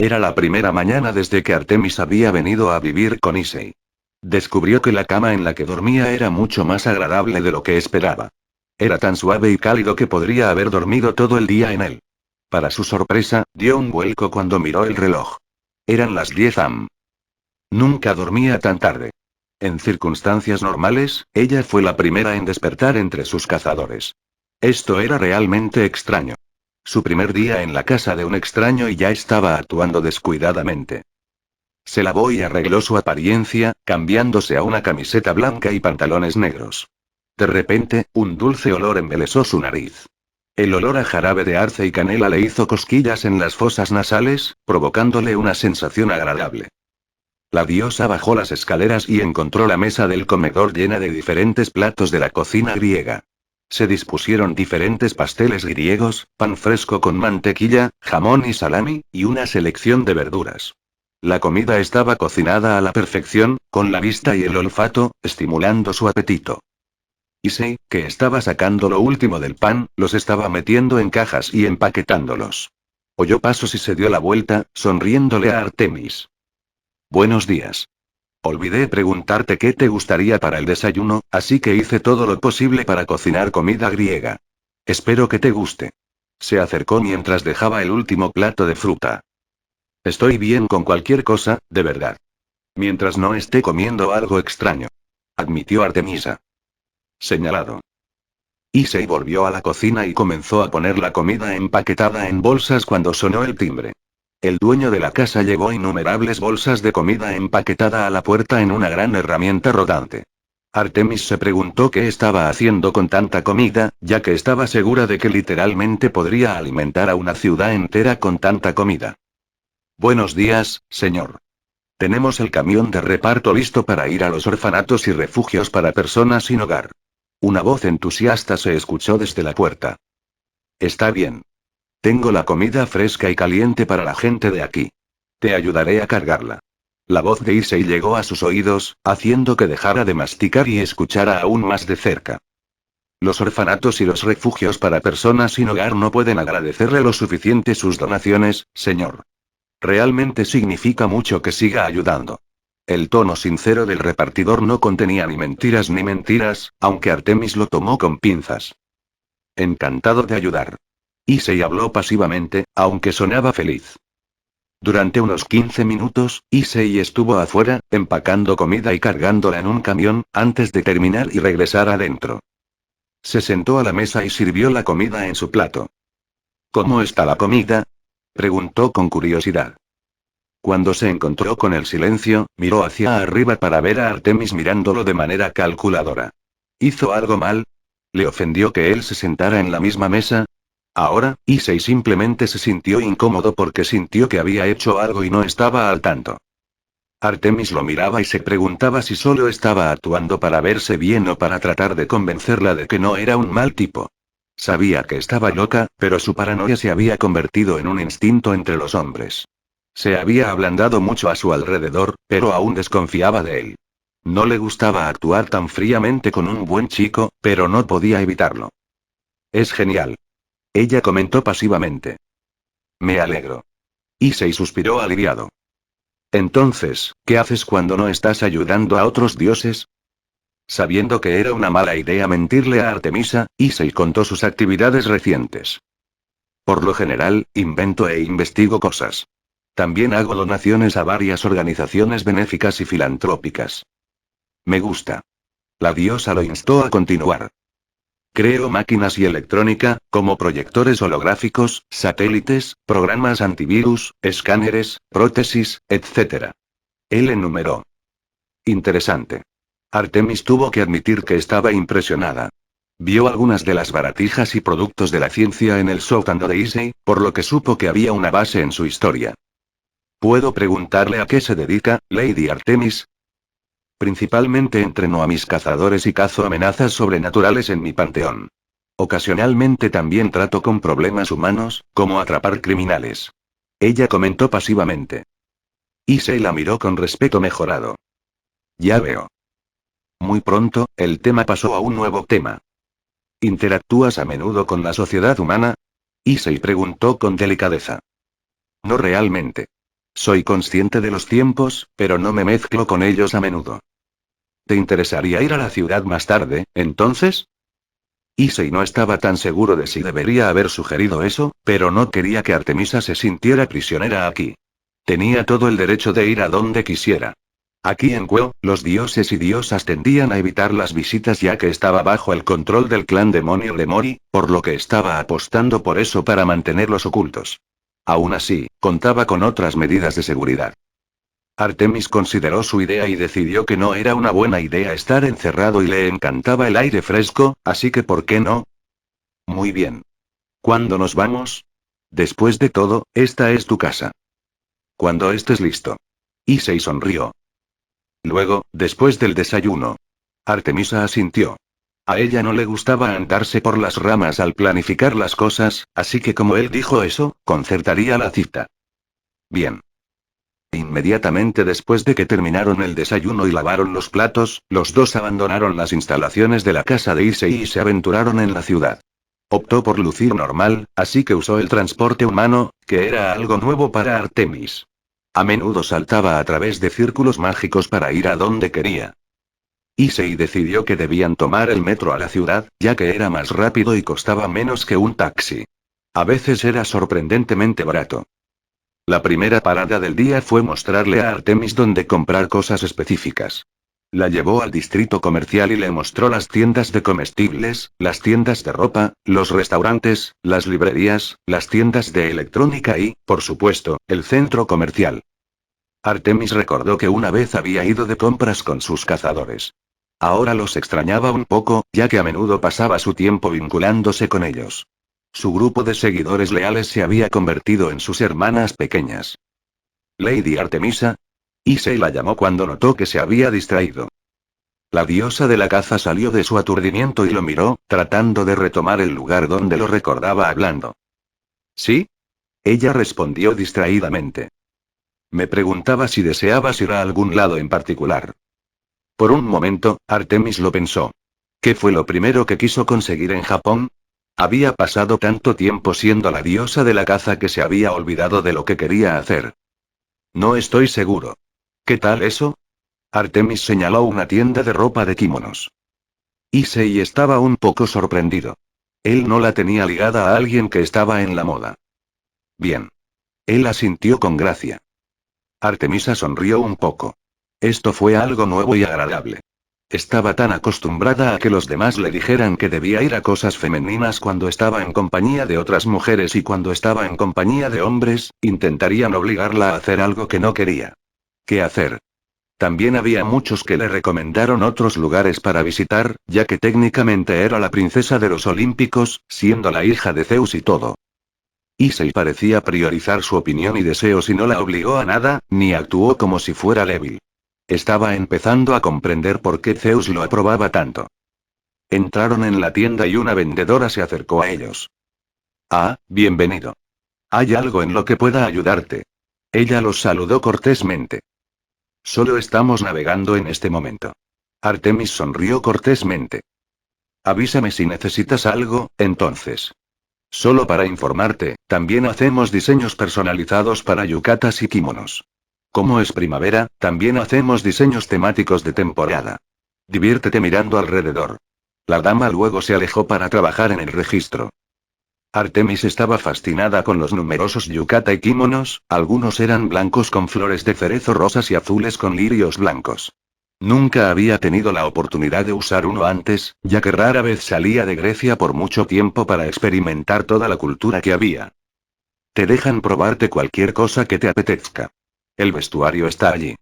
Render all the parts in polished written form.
Era la primera mañana desde que Artemis había venido a vivir con Issei. Descubrió que la cama en la que dormía era mucho más agradable de lo que esperaba. Era tan suave y cálido que podría haber dormido todo el día en él. Para su sorpresa, dio un vuelco cuando miró el reloj. Eran las 10 am. Nunca dormía tan tarde. En circunstancias normales, ella fue la primera en despertar entre sus cazadores. Esto era realmente extraño. Su primer día en la casa de un extraño y ya estaba actuando descuidadamente. Se lavó y arregló su apariencia, cambiándose a una camiseta blanca y pantalones negros. De repente, un dulce olor embelesó su nariz. El olor a jarabe de arce y canela le hizo cosquillas en las fosas nasales, provocándole una sensación agradable. La diosa bajó las escaleras y encontró la mesa del comedor llena de diferentes platos de la cocina griega. Se dispusieron diferentes pasteles griegos, pan fresco con mantequilla, jamón y salami, y una selección de verduras. La comida estaba cocinada a la perfección, con la vista y el olfato, estimulando su apetito. Issei, que estaba sacando lo último del pan, los estaba metiendo en cajas y empaquetándolos. Oyó pasos y se dio la vuelta, sonriéndole a Artemis. Buenos días. Olvidé preguntarte qué te gustaría para el desayuno, así que hice todo lo posible para cocinar comida griega. Espero que te guste. Se acercó mientras dejaba el último plato de fruta. Estoy bien con cualquier cosa, de verdad. Mientras no esté comiendo algo extraño. Admitió Artemisa. Señalado. Issei volvió a la cocina y comenzó a poner la comida empaquetada en bolsas cuando sonó el timbre. El dueño de la casa llevó innumerables bolsas de comida empaquetada a la puerta en una gran herramienta rodante. Artemis se preguntó qué estaba haciendo con tanta comida, ya que estaba segura de que literalmente podría alimentar a una ciudad entera con tanta comida. Buenos días, señor. Tenemos el camión de reparto listo para ir a los orfanatos y refugios para personas sin hogar. Una voz entusiasta se escuchó desde la puerta. Está bien. Tengo la comida fresca y caliente para la gente de aquí. Te ayudaré a cargarla. La voz de Issei llegó a sus oídos, haciendo que dejara de masticar y escuchara aún más de cerca. Los orfanatos y los refugios para personas sin hogar no pueden agradecerle lo suficiente sus donaciones, señor. Realmente significa mucho que siga ayudando. El tono sincero del repartidor no contenía ni mentiras, aunque Artemis lo tomó con pinzas. Encantado de ayudar. Issei habló pasivamente, aunque sonaba feliz. Durante unos 15 minutos, Issei estuvo afuera, empacando comida y cargándola en un camión, antes de terminar y regresar adentro. Se sentó a la mesa y sirvió la comida en su plato. ¿Cómo está la comida? Preguntó con curiosidad. Cuando se encontró con el silencio, miró hacia arriba para ver a Artemis mirándolo de manera calculadora. ¿Hizo algo mal? ¿Le ofendió que él se sentara en la misma mesa? Ahora, Issei simplemente se sintió incómodo porque sintió que había hecho algo y no estaba al tanto. Artemis lo miraba y se preguntaba si solo estaba actuando para verse bien o para tratar de convencerla de que no era un mal tipo. Sabía que estaba loca, pero su paranoia se había convertido en un instinto entre los hombres. Se había ablandado mucho a su alrededor, pero aún desconfiaba de él. No le gustaba actuar tan fríamente con un buen chico, pero no podía evitarlo. Es genial. Ella comentó pasivamente. Me alegro. Issei suspiró aliviado. Entonces, ¿qué haces cuando no estás ayudando a otros dioses? Sabiendo que era una mala idea mentirle a Artemisa, Issei contó sus actividades recientes. Por lo general, invento e investigo cosas. También hago donaciones a varias organizaciones benéficas y filantrópicas. Me gusta. La diosa lo instó a continuar. Creo máquinas y electrónica, como proyectores holográficos, satélites, programas antivirus, escáneres, prótesis, etc. Él enumeró. Interesante. Artemis tuvo que admitir que estaba impresionada. Vio algunas de las baratijas y productos de la ciencia en el sótano de Issei, por lo que supo que había una base en su historia. ¿Puedo preguntarle a qué se dedica, Lady Artemis? Principalmente entreno a mis cazadores y cazo amenazas sobrenaturales en mi panteón. Ocasionalmente también trato con problemas humanos, como atrapar criminales. Ella comentó pasivamente. Issei la miró con respeto mejorado. Ya veo. Muy pronto, el tema pasó a un nuevo tema. ¿Interactúas a menudo con la sociedad humana? Issei preguntó con delicadeza. No realmente. Soy consciente de los tiempos, pero no me mezclo con ellos a menudo. ¿Te interesaría ir a la ciudad más tarde, entonces? Issei no estaba tan seguro de si debería haber sugerido eso, pero no quería que Artemisa se sintiera prisionera aquí. Tenía todo el derecho de ir a donde quisiera. Aquí en Kueo, los dioses y diosas tendían a evitar las visitas ya que estaba bajo el control del clan demonio de Mori, por lo que estaba apostando por eso para mantenerlos ocultos. Aún así, contaba con otras medidas de seguridad. Artemis consideró su idea y decidió que no era una buena idea estar encerrado y le encantaba el aire fresco, así que ¿por qué no? Muy bien. ¿Cuándo nos vamos? Después de todo, esta es tu casa. Cuando estés listo. Issei sonrió. Luego, después del desayuno. Artemisa asintió. A ella no le gustaba andarse por las ramas al planificar las cosas, así que como él dijo eso, concertaría la cita. Bien. Inmediatamente después de que terminaron el desayuno y lavaron los platos, los dos abandonaron las instalaciones de la casa de Issei y se aventuraron en la ciudad. Optó por lucir normal, así que usó el transporte humano, que era algo nuevo para Artemis. A menudo saltaba a través de círculos mágicos para ir a donde quería. Issei decidió que debían tomar el metro a la ciudad, ya que era más rápido y costaba menos que un taxi. A veces era sorprendentemente barato. La primera parada del día fue mostrarle a Artemis dónde comprar cosas específicas. La llevó al distrito comercial y le mostró las tiendas de comestibles, las tiendas de ropa, los restaurantes, las librerías, las tiendas de electrónica y, por supuesto, el centro comercial. Artemis recordó que una vez había ido de compras con sus cazadores. Ahora los extrañaba un poco, ya que a menudo pasaba su tiempo vinculándose con ellos. Su grupo de seguidores leales se había convertido en sus hermanas pequeñas. Lady Artemisa. Issei la llamó cuando notó que se había distraído. La diosa de la caza salió de su aturdimiento y lo miró, tratando de retomar el lugar donde lo recordaba hablando. ¿Sí? Ella respondió distraídamente. Me preguntaba si deseabas ir a algún lado en particular. Por un momento, Artemis lo pensó. ¿Qué fue lo primero que quiso conseguir en Japón? Había pasado tanto tiempo siendo la diosa de la caza que se había olvidado de lo que quería hacer. No estoy seguro. ¿Qué tal eso? Artemis señaló una tienda de ropa de kimonos. Issei estaba un poco sorprendido. Él no la tenía ligada a alguien que estaba en la moda. Bien. Él asintió con gracia. Artemisa sonrió un poco. Esto fue algo nuevo y agradable. Estaba tan acostumbrada a que los demás le dijeran que debía ir a cosas femeninas cuando estaba en compañía de otras mujeres y cuando estaba en compañía de hombres, intentarían obligarla a hacer algo que no quería. ¿Qué hacer? También había muchos que le recomendaron otros lugares para visitar, ya que técnicamente era la princesa de los Olímpicos, siendo la hija de Zeus y todo. Issei parecía priorizar su opinión y deseos y no la obligó a nada, ni actuó como si fuera débil. Estaba empezando a comprender por qué Zeus lo aprobaba tanto. Entraron en la tienda y una vendedora se acercó a ellos. Ah, bienvenido. ¿Hay algo en lo que pueda ayudarte? Ella los saludó cortésmente. Solo estamos navegando en este momento. Artemis sonrió cortésmente. Avísame si necesitas algo, entonces. Solo para informarte, también hacemos diseños personalizados para yukatas y kimonos. Como es primavera, también hacemos diseños temáticos de temporada. Diviértete mirando alrededor. La dama luego se alejó para trabajar en el registro. Artemis estaba fascinada con los numerosos yukata y kimonos, algunos eran blancos con flores de cerezo rosas y azules con lirios blancos. Nunca había tenido la oportunidad de usar uno antes, ya que rara vez salía de Grecia por mucho tiempo para experimentar toda la cultura que había. Te dejan probarte cualquier cosa que te apetezca. El vestuario está allí.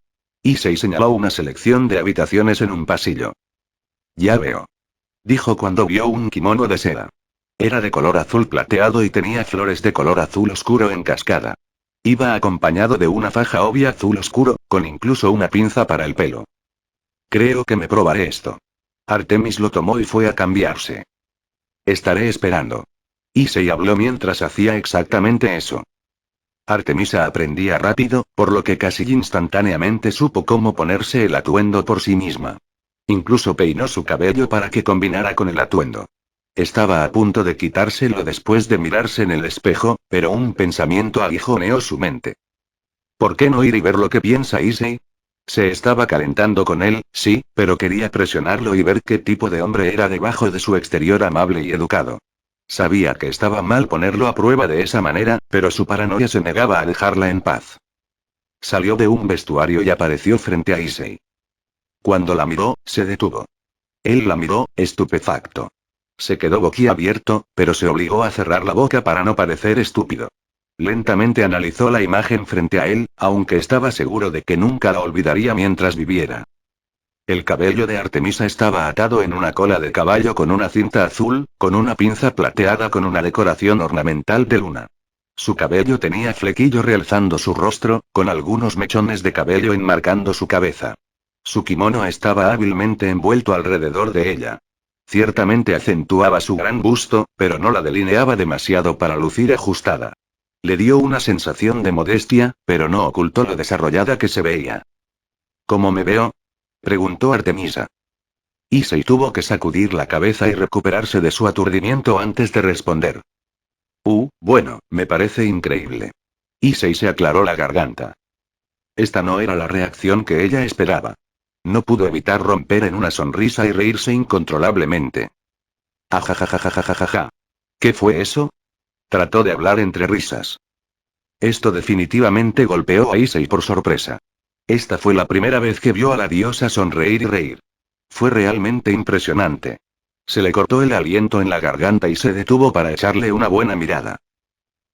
Issei señaló una selección de habitaciones en un pasillo. Ya veo. Dijo cuando vio un kimono de seda. Era de color azul plateado y tenía flores de color azul oscuro en cascada. Iba acompañado de una faja obvia azul oscuro, con incluso una pinza para el pelo. Creo que me probaré esto. Artemis lo tomó y fue a cambiarse. Estaré esperando. Issei habló mientras hacía exactamente eso. Artemisa aprendía rápido, por lo que casi instantáneamente supo cómo ponerse el atuendo por sí misma. Incluso peinó su cabello para que combinara con el atuendo. Estaba a punto de quitárselo después de mirarse en el espejo, pero un pensamiento aguijoneó su mente. ¿Por qué no ir y ver lo que piensa Issei? Se estaba calentando con él, sí, pero quería presionarlo y ver qué tipo de hombre era debajo de su exterior amable y educado. Sabía que estaba mal ponerlo a prueba de esa manera, pero su paranoia se negaba a dejarla en paz. Salió de un vestuario y apareció frente a Issei. Cuando la miró, se detuvo. Él la miró, estupefacto. Se quedó boquiabierto, pero se obligó a cerrar la boca para no parecer estúpido. Lentamente analizó la imagen frente a él, aunque estaba seguro de que nunca la olvidaría mientras viviera. El cabello de Artemisa estaba atado en una cola de caballo con una cinta azul, con una pinza plateada con una decoración ornamental de luna. Su cabello tenía flequillo realzando su rostro, con algunos mechones de cabello enmarcando su cabeza. Su kimono estaba hábilmente envuelto alrededor de ella. Ciertamente acentuaba su gran busto, pero no la delineaba demasiado para lucir ajustada. Le dio una sensación de modestia, pero no ocultó lo desarrollada que se veía. ¿Cómo me veo? Preguntó Artemisa. Issei tuvo que sacudir la cabeza y recuperarse de su aturdimiento antes de responder. Bueno, me parece increíble. Issei se aclaró la garganta. Esta no era la reacción que ella esperaba. No pudo evitar romper en una sonrisa y reírse incontrolablemente. Ajajajajajajaja. ¿Qué fue eso? Trató de hablar entre risas. Esto definitivamente golpeó a Issei por sorpresa. Esta fue la primera vez que vio a la diosa sonreír y reír. Fue realmente impresionante. Se le cortó el aliento en la garganta y se detuvo para echarle una buena mirada.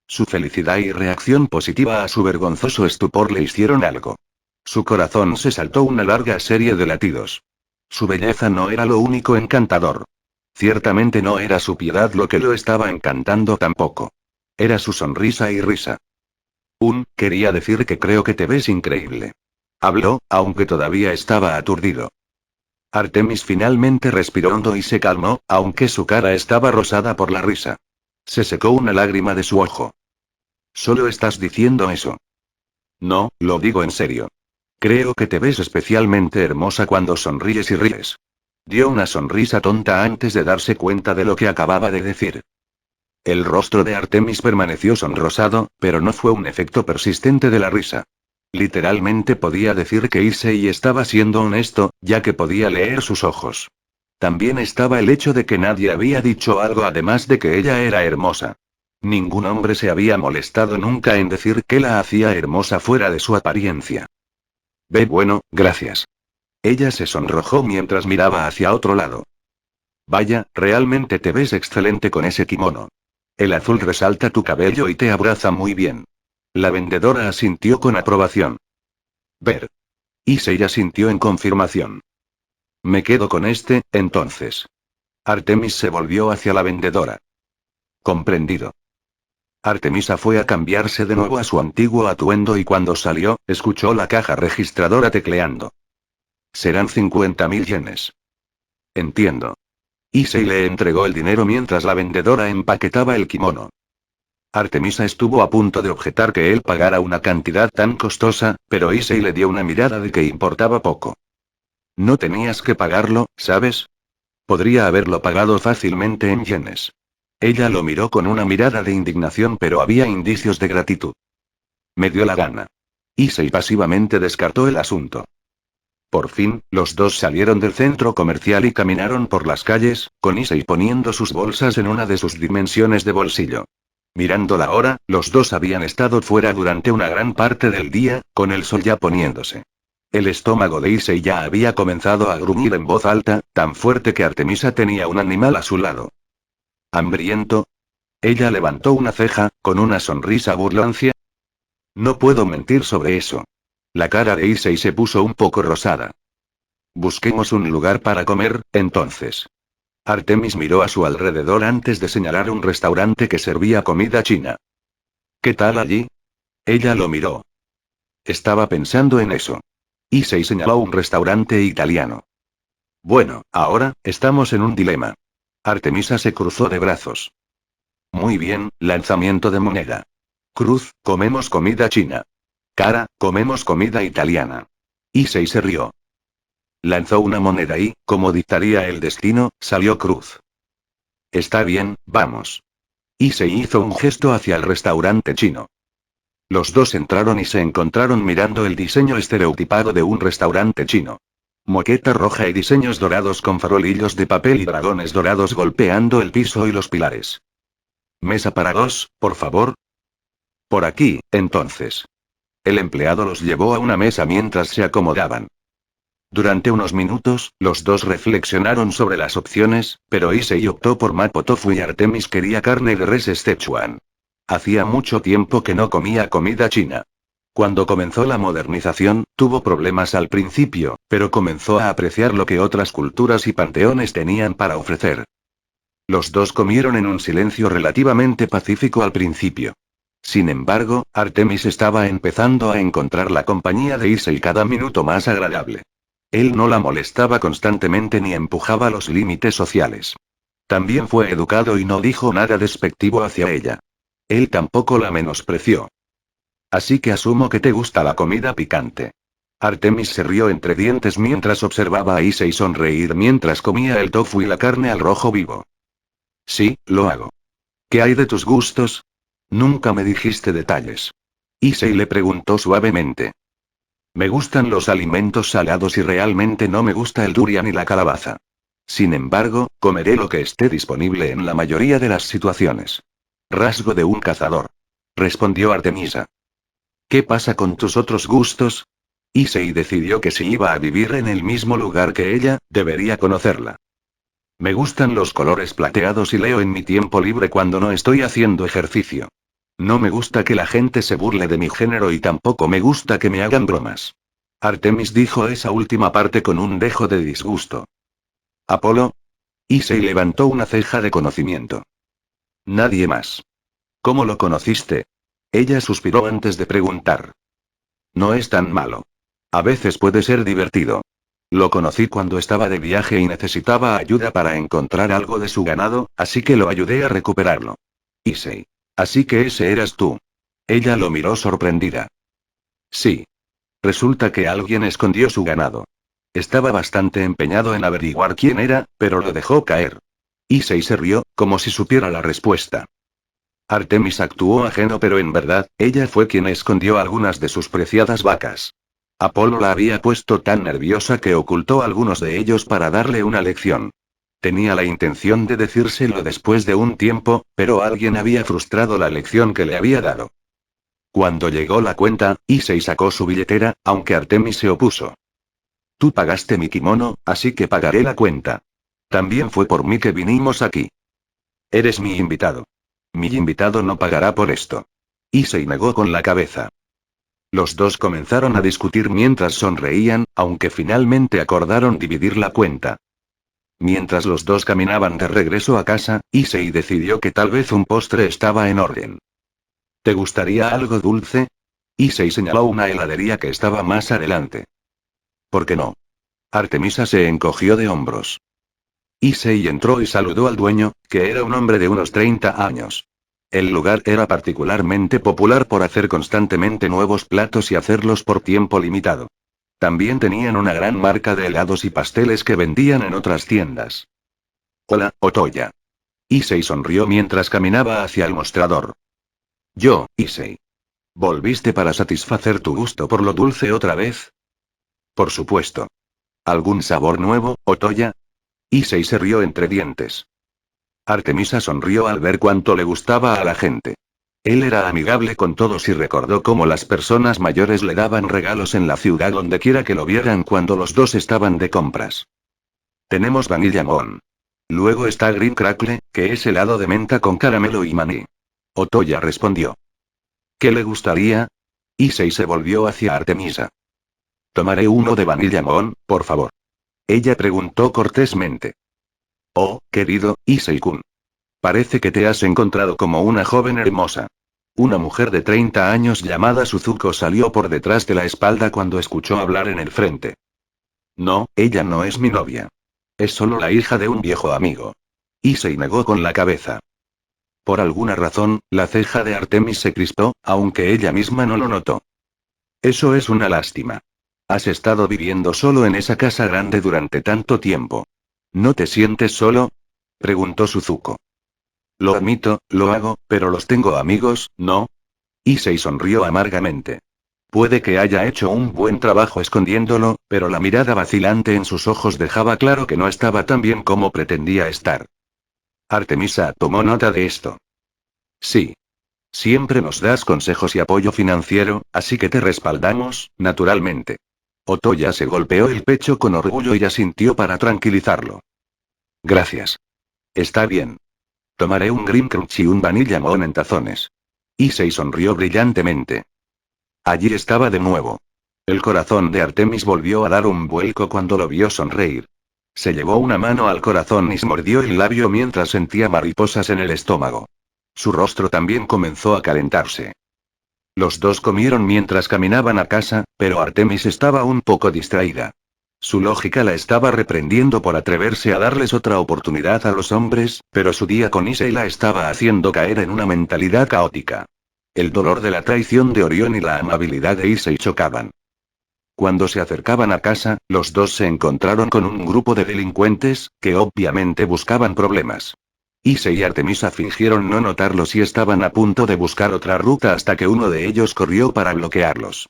Su felicidad y reacción positiva a su vergonzoso estupor le hicieron algo. Su corazón se saltó una larga serie de latidos. Su belleza no era lo único encantador. Ciertamente no era su piedad lo que lo estaba encantando tampoco. Era su sonrisa y risa. Quería decir que creo que te ves increíble. Habló, aunque todavía estaba aturdido. Artemis finalmente respiró hondo y se calmó, aunque su cara estaba rosada por la risa. Se secó una lágrima de su ojo. ¿Solo estás diciendo eso? No, lo digo en serio. Creo que te ves especialmente hermosa cuando sonríes y ríes. Dio una sonrisa tonta antes de darse cuenta de lo que acababa de decir. El rostro de Artemis permaneció sonrosado, pero no fue un efecto persistente de la risa. Literalmente podía decir que Issei estaba siendo honesto, ya que podía leer sus ojos. También estaba el hecho de que nadie había dicho algo además de que ella era hermosa. Ningún hombre se había molestado nunca en decir que la hacía hermosa fuera de su apariencia. Bueno, gracias. Ella se sonrojó mientras miraba hacia otro lado. Vaya, realmente te ves excelente con ese kimono. El azul resalta tu cabello y te abraza muy bien. La vendedora asintió con aprobación. Ver. Issei asintió en confirmación. Me quedo con este, entonces. Artemis se volvió hacia la vendedora. Comprendido. Artemisa fue a cambiarse de nuevo a su antiguo atuendo y cuando salió, escuchó la caja registradora tecleando. Serán 50.000 yenes. Entiendo. Issei le entregó el dinero mientras la vendedora empaquetaba el kimono. Artemisa estuvo a punto de objetar que él pagara una cantidad tan costosa, pero Issei le dio una mirada de que importaba poco. No tenías que pagarlo, ¿sabes? Podría haberlo pagado fácilmente en yenes. Ella lo miró con una mirada de indignación, pero había indicios de gratitud. Me dio la gana. Issei pasivamente descartó el asunto. Por fin, los dos salieron del centro comercial y caminaron por las calles, con Issei poniendo sus bolsas en una de sus dimensiones de bolsillo. Mirando la hora, los dos habían estado fuera durante una gran parte del día, con el sol ya poniéndose. El estómago de Issei ya había comenzado a gruñir en voz alta, tan fuerte que Artemisa tenía un animal a su lado. ¿Hambriento? Ella levantó una ceja, con una sonrisa burlancia. No puedo mentir sobre eso. La cara de Issei se puso un poco rosada. Busquemos un lugar para comer, entonces. Artemis miró a su alrededor antes de señalar un restaurante que servía comida china. ¿Qué tal allí? Ella lo miró. Estaba pensando en eso. Issei señaló un restaurante italiano. Bueno, ahora, estamos en un dilema. Artemisa se cruzó de brazos. Muy bien, lanzamiento de moneda. Cruz, comemos comida china. Cara, comemos comida italiana. Issei se rió. Lanzó una moneda y, como dictaría el destino, salió cruz. Está bien, vamos. Issei hizo un gesto hacia el restaurante chino. Los dos entraron y se encontraron mirando el diseño estereotipado de un restaurante chino. Moqueta roja y diseños dorados con farolillos de papel y dragones dorados golpeando el piso y los pilares. Mesa para dos, por favor. Por aquí, entonces. El empleado los llevó a una mesa mientras se acomodaban. Durante unos minutos, los dos reflexionaron sobre las opciones, pero Issei optó por mapo tofu y Artemis quería carne de res Szechuan. Hacía mucho tiempo que no comía comida china. Cuando comenzó la modernización, tuvo problemas al principio, pero comenzó a apreciar lo que otras culturas y panteones tenían para ofrecer. Los dos comieron en un silencio relativamente pacífico al principio. Sin embargo, Artemis estaba empezando a encontrar la compañía de Issei cada minuto más agradable. Él no la molestaba constantemente ni empujaba los límites sociales. También fue educado y no dijo nada despectivo hacia ella. Él tampoco la menospreció. Así que asumo que te gusta la comida picante. Artemis se rió entre dientes mientras observaba a Issei sonreír mientras comía el tofu y la carne al rojo vivo. Sí, lo hago. ¿Qué hay de tus gustos? Nunca me dijiste detalles. Issei le preguntó suavemente. Me gustan los alimentos salados y realmente no me gusta el durian y la calabaza. Sin embargo, comeré lo que esté disponible en la mayoría de las situaciones. Rasgo de un cazador. Respondió Artemisa. ¿Qué pasa con tus otros gustos? Issei decidió que si iba a vivir en el mismo lugar que ella, debería conocerla. Me gustan los colores plateados y leo en mi tiempo libre cuando no estoy haciendo ejercicio. No me gusta que la gente se burle de mi género y tampoco me gusta que me hagan bromas. Artemis dijo esa última parte con un dejo de disgusto. ¿Apolo? Issei levantó una ceja de conocimiento. Nadie más. ¿Cómo lo conociste? Ella suspiró antes de preguntar. No es tan malo. A veces puede ser divertido. Lo conocí cuando estaba de viaje y necesitaba ayuda para encontrar algo de su ganado, así que lo ayudé a recuperarlo. Issei. Así que ese eras tú. Ella lo miró sorprendida. Sí. Resulta que alguien escondió su ganado. Estaba bastante empeñado en averiguar quién era, pero lo dejó caer. Issei se rió, como si supiera la respuesta. Artemis actuó ajeno, pero en verdad, ella fue quien escondió algunas de sus preciadas vacas. Apolo la había puesto tan nerviosa que ocultó algunos de ellos para darle una lección. Tenía la intención de decírselo después de un tiempo, pero alguien había frustrado la lección que le había dado. Cuando llegó la cuenta, Issei sacó su billetera, aunque Artemis se opuso. Tú pagaste mi kimono, así que pagaré la cuenta. También fue por mí que vinimos aquí. Eres mi invitado. Mi invitado no pagará por esto. Issei negó con la cabeza. Los dos comenzaron a discutir mientras sonreían, aunque finalmente acordaron dividir la cuenta. Mientras los dos caminaban de regreso a casa, Issei decidió que tal vez un postre estaba en orden. ¿Te gustaría algo dulce? Issei señaló una heladería que estaba más adelante. ¿Por qué no? Artemisa se encogió de hombros. Issei entró y saludó al dueño, que era un hombre de unos 30 años. El lugar era particularmente popular por hacer constantemente nuevos platos y hacerlos por tiempo limitado. También tenían una gran marca de helados y pasteles que vendían en otras tiendas. Hola, Otoya. Issei sonrió mientras caminaba hacia el mostrador. Yo, Issei. ¿Volviste para satisfacer tu gusto por lo dulce otra vez? Por supuesto. ¿Algún sabor nuevo, Otoya? Issei se rió entre dientes. Artemisa sonrió al ver cuánto le gustaba a la gente. Él era amigable con todos y recordó cómo las personas mayores le daban regalos en la ciudad donde quiera que lo vieran cuando los dos estaban de compras. Tenemos Vanilla Moon. Luego está Green Crackle, que es helado de menta con caramelo y maní. Otoya respondió. ¿Qué le gustaría? Issei se volvió hacia Artemisa. Tomaré uno de Vanilla Moon, por favor. Ella preguntó cortésmente. Oh, querido, Issei-kun. Parece que te has encontrado como una joven hermosa. Una mujer de 30 años llamada Suzuko salió por detrás de la espalda cuando escuchó hablar en el frente. No, ella no es mi novia. Es solo la hija de un viejo amigo. Issei negó con la cabeza. Por alguna razón, la ceja de Artemis se crispó, aunque ella misma no lo notó. Eso es una lástima. Has estado viviendo solo en esa casa grande durante tanto tiempo. ¿No te sientes solo? Preguntó Suzuko. Lo admito, lo hago, pero los tengo amigos, ¿no? Issei sonrió amargamente. Puede que haya hecho un buen trabajo escondiéndolo, pero la mirada vacilante en sus ojos dejaba claro que no estaba tan bien como pretendía estar. Artemisa tomó nota de esto. Sí. Siempre nos das consejos y apoyo financiero, así que te respaldamos, naturalmente. Otoya se golpeó el pecho con orgullo y asintió para tranquilizarlo. Gracias. Está bien. Tomaré un Green Crunch y un Vanilla Moon en tazones. Issei sonrió brillantemente. Allí estaba de nuevo. El corazón de Artemis volvió a dar un vuelco cuando lo vio sonreír. Se llevó una mano al corazón y se mordió el labio mientras sentía mariposas en el estómago. Su rostro también comenzó a calentarse. Los dos comieron mientras caminaban a casa, pero Artemis estaba un poco distraída. Su lógica la estaba reprendiendo por atreverse a darles otra oportunidad a los hombres, pero su día con Issei la estaba haciendo caer en una mentalidad caótica. El dolor de la traición de Orión y la amabilidad de Issei chocaban. Cuando se acercaban a casa, los dos se encontraron con un grupo de delincuentes, que obviamente buscaban problemas. Issei y Artemisa fingieron no notarlos y estaban a punto de buscar otra ruta hasta que uno de ellos corrió para bloquearlos.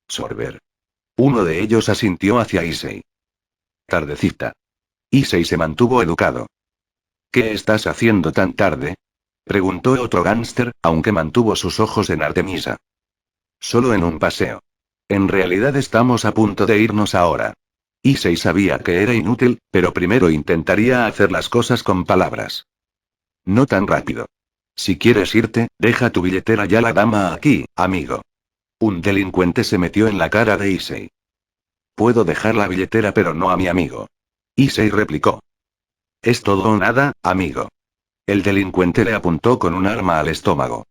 Sorber. Uno de ellos asintió hacia Issei. Tardecita. Issei se mantuvo educado. ¿Qué estás haciendo tan tarde? Preguntó otro gánster, aunque mantuvo sus ojos en Artemisa. Solo en un paseo. En realidad estamos a punto de irnos ahora. Issei sabía que era inútil, pero primero intentaría hacer las cosas con palabras. No tan rápido. Si quieres irte, deja tu billetera ya la dama aquí, amigo. Un delincuente se metió en la cara de Issei. Puedo dejar la billetera pero no a mi amigo. Issei replicó. Es todo o nada, amigo. El delincuente le apuntó con un arma al estómago.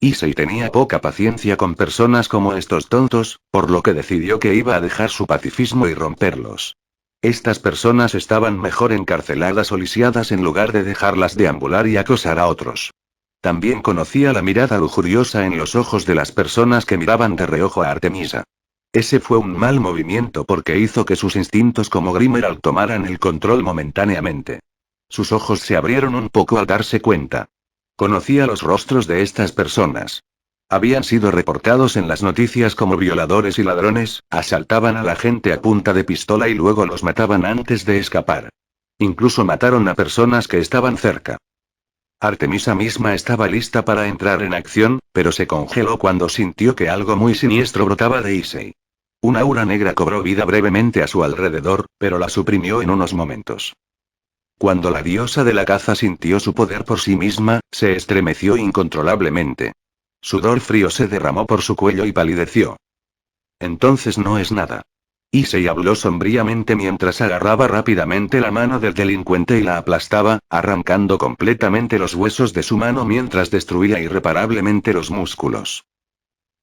Issei tenía poca paciencia con personas como estos tontos, por lo que decidió que iba a dejar su pacifismo y romperlos. Estas personas estaban mejor encarceladas o lisiadas en lugar de dejarlas deambular y acosar a otros. También conocía la mirada lujuriosa en los ojos de las personas que miraban de reojo a Artemisa. Ese fue un mal movimiento porque hizo que sus instintos como Grimmerald tomaran el control momentáneamente. Sus ojos se abrieron un poco al darse cuenta. Conocía los rostros de estas personas. Habían sido reportados en las noticias como violadores y ladrones, asaltaban a la gente a punta de pistola y luego los mataban antes de escapar. Incluso mataron a personas que estaban cerca. Artemisa misma estaba lista para entrar en acción, pero se congeló cuando sintió que algo muy siniestro brotaba de Issei. Una aura negra cobró vida brevemente a su alrededor, pero la suprimió en unos momentos. Cuando la diosa de la caza sintió su poder por sí misma, se estremeció incontrolablemente. Sudor frío se derramó por su cuello y palideció. Entonces no es nada. Issei habló sombríamente mientras agarraba rápidamente la mano del delincuente y la aplastaba, arrancando completamente los huesos de su mano mientras destruía irreparablemente los músculos.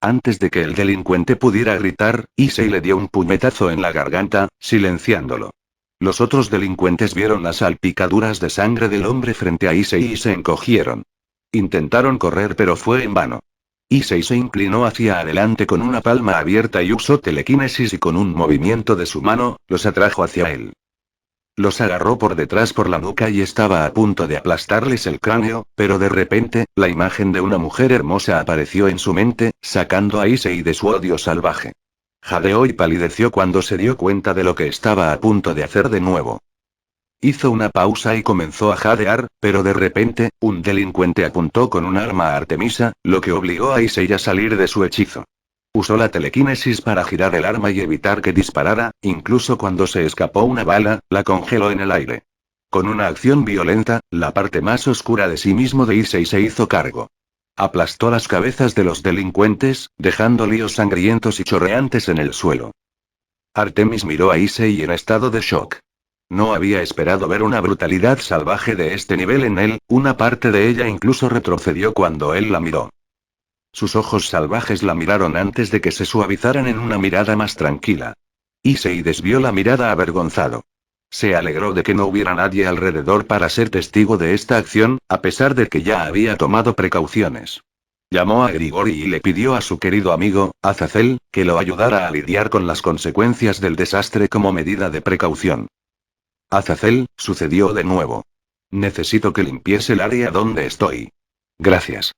Antes de que el delincuente pudiera gritar, Issei le dio un puñetazo en la garganta, silenciándolo. Los otros delincuentes vieron las salpicaduras de sangre del hombre frente a Issei y se encogieron. Intentaron correr pero fue en vano. Issei se inclinó hacia adelante con una palma abierta y usó telequinesis y con un movimiento de su mano, los atrajo hacia él. Los agarró por detrás por la nuca y estaba a punto de aplastarles el cráneo, pero de repente, la imagen de una mujer hermosa apareció en su mente, sacando a Issei de su odio salvaje. Jadeó y palideció cuando se dio cuenta de lo que estaba a punto de hacer de nuevo. Hizo una pausa y comenzó a jadear, pero de repente, un delincuente apuntó con un arma a Artemisa, lo que obligó a Issei a salir de su hechizo. Usó la telequinesis para girar el arma y evitar que disparara, incluso cuando se escapó una bala, la congeló en el aire. Con una acción violenta, la parte más oscura de sí mismo de Issei se hizo cargo. Aplastó las cabezas de los delincuentes, dejando líos sangrientos y chorreantes en el suelo. Artemis miró a Issei en estado de shock. No había esperado ver una brutalidad salvaje de este nivel en él, una parte de ella incluso retrocedió cuando él la miró. Sus ojos salvajes la miraron antes de que se suavizaran en una mirada más tranquila. Issei desvió la mirada avergonzado. Se alegró de que no hubiera nadie alrededor para ser testigo de esta acción, a pesar de que ya había tomado precauciones. Llamó a Grigori y le pidió a su querido amigo, Azazel, que lo ayudara a lidiar con las consecuencias del desastre como medida de precaución. Azazel, sucedió de nuevo. Necesito que limpies el área donde estoy. Gracias.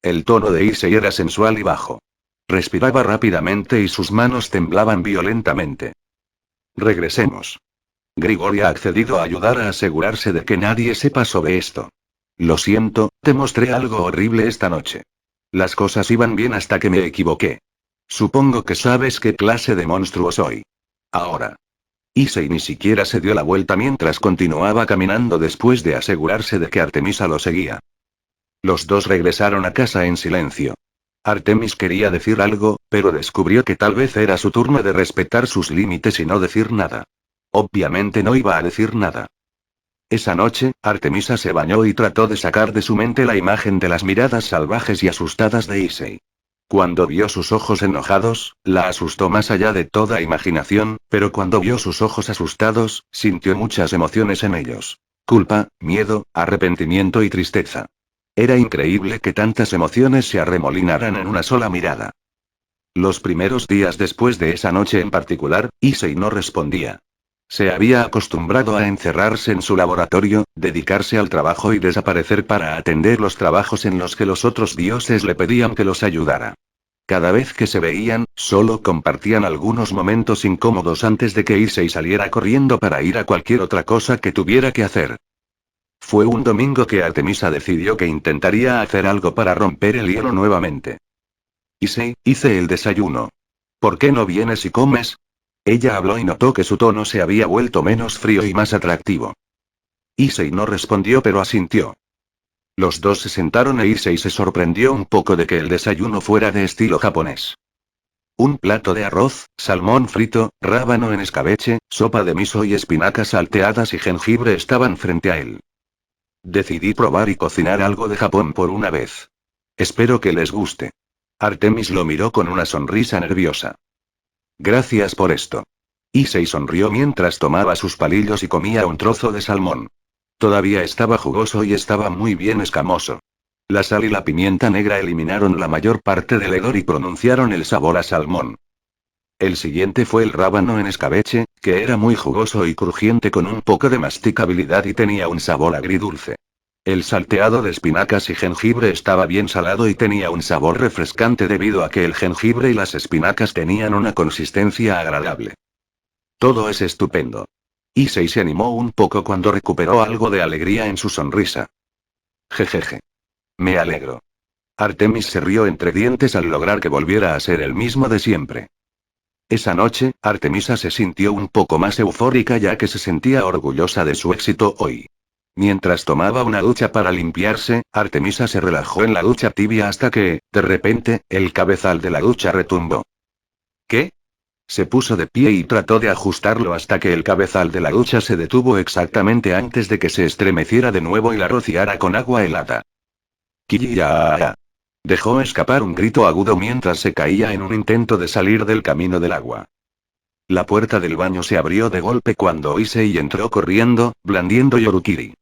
El tono de Issei era sensual y bajo. Respiraba rápidamente y sus manos temblaban violentamente. Regresemos. Grigori ha accedido a ayudar a asegurarse de que nadie sepa sobre esto. Lo siento, te mostré algo horrible esta noche. Las cosas iban bien hasta que me equivoqué. Supongo que sabes qué clase de monstruo soy. Ahora. Issei ni siquiera se dio la vuelta mientras continuaba caminando después de asegurarse de que Artemisa lo seguía. Los dos regresaron a casa en silencio. Artemis quería decir algo, pero descubrió que tal vez era su turno de respetar sus límites y no decir nada. Obviamente no iba a decir nada. Esa noche, Artemisa se bañó y trató de sacar de su mente la imagen de las miradas salvajes y asustadas de Issei. Cuando vio sus ojos enojados, la asustó más allá de toda imaginación, pero cuando vio sus ojos asustados, sintió muchas emociones en ellos. Culpa, miedo, arrepentimiento y tristeza. Era increíble que tantas emociones se arremolinaran en una sola mirada. Los primeros días después de esa noche en particular, Issei no respondía. Se había acostumbrado a encerrarse en su laboratorio, dedicarse al trabajo y desaparecer para atender los trabajos en los que los otros dioses le pedían que los ayudara. Cada vez que se veían, solo compartían algunos momentos incómodos antes de que Issei saliera corriendo para ir a cualquier otra cosa que tuviera que hacer. Fue un domingo que Artemisa decidió que intentaría hacer algo para romper el hielo nuevamente. Issei, hice el desayuno. ¿Por qué no vienes y comes? Ella habló y notó que su tono se había vuelto menos frío y más atractivo. Issei no respondió pero asintió. Los dos se sentaron e Issei se sorprendió un poco de que el desayuno fuera de estilo japonés. Un plato de arroz, salmón frito, rábano en escabeche, sopa de miso y espinacas salteadas y jengibre estaban frente a él. Decidí probar y cocinar algo de Japón por una vez. Espero que les guste. Artemis lo miró con una sonrisa nerviosa. Gracias por esto. Issei sonrió mientras tomaba sus palillos y comía un trozo de salmón. Todavía estaba jugoso y estaba muy bien escamoso. La sal y la pimienta negra eliminaron la mayor parte del hedor y pronunciaron el sabor a salmón. El siguiente fue el rábano en escabeche, que era muy jugoso y crujiente con un poco de masticabilidad y tenía un sabor agridulce. El salteado de espinacas y jengibre estaba bien salado y tenía un sabor refrescante debido a que el jengibre y las espinacas tenían una consistencia agradable. Todo es estupendo. Issei se animó un poco cuando recuperó algo de alegría en su sonrisa. Jejeje. Me alegro. Artemis se rió entre dientes al lograr que volviera a ser el mismo de siempre. Esa noche, Artemisa se sintió un poco más eufórica ya que se sentía orgullosa de su éxito hoy. Mientras tomaba una ducha para limpiarse, Artemisa se relajó en la ducha tibia hasta que, de repente, el cabezal de la ducha retumbó. ¿Qué? Se puso de pie y trató de ajustarlo hasta que el cabezal de la ducha se detuvo exactamente antes de que se estremeciera de nuevo y la rociara con agua helada. ¡Kiya! Dejó escapar un grito agudo mientras se caía en un intento de salir del camino del agua. La puerta del baño se abrió de golpe cuando Issei entró corriendo, blandiendo Yorukiri.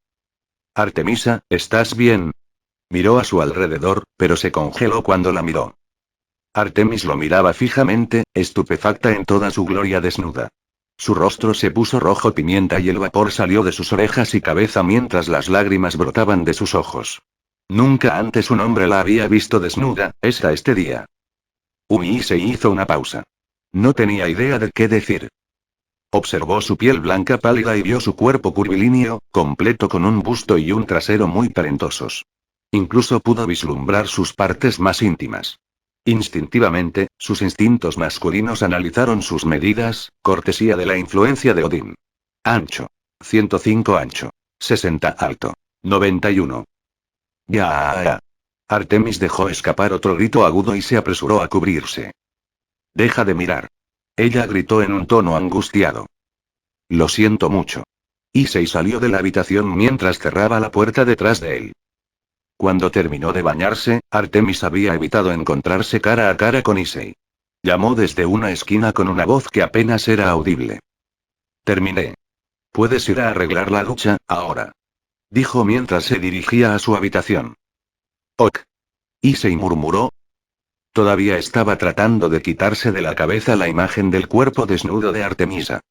Artemisa, ¿estás bien? Miró a su alrededor, pero se congeló cuando la miró. Artemis lo miraba fijamente, estupefacta en toda su gloria desnuda. Su rostro se puso rojo pimienta y el vapor salió de sus orejas y cabeza mientras las lágrimas brotaban de sus ojos. Nunca antes un hombre la había visto desnuda, hasta este día. Issei hizo una pausa. No tenía idea de qué decir. Observó su piel blanca pálida y vio su cuerpo curvilíneo, completo con un busto y un trasero muy talentosos. Incluso pudo vislumbrar sus partes más íntimas. Instintivamente, sus instintos masculinos analizaron sus medidas, cortesía de la influencia de Odín. Ancho. 105 ancho. 60 alto. 91. Ya. Artemis dejó escapar otro grito agudo y se apresuró a cubrirse. Deja de mirar. Ella gritó en un tono angustiado. Lo siento mucho. Issei salió de la habitación mientras cerraba la puerta detrás de él. Cuando terminó de bañarse, Artemis había evitado encontrarse cara a cara con Issei. Llamó desde una esquina con una voz que apenas era audible. Terminé. Puedes ir a arreglar la ducha, ahora. Dijo mientras se dirigía a su habitación. Ok. Issei murmuró. Todavía estaba tratando de quitarse de la cabeza la imagen del cuerpo desnudo de Artemisa.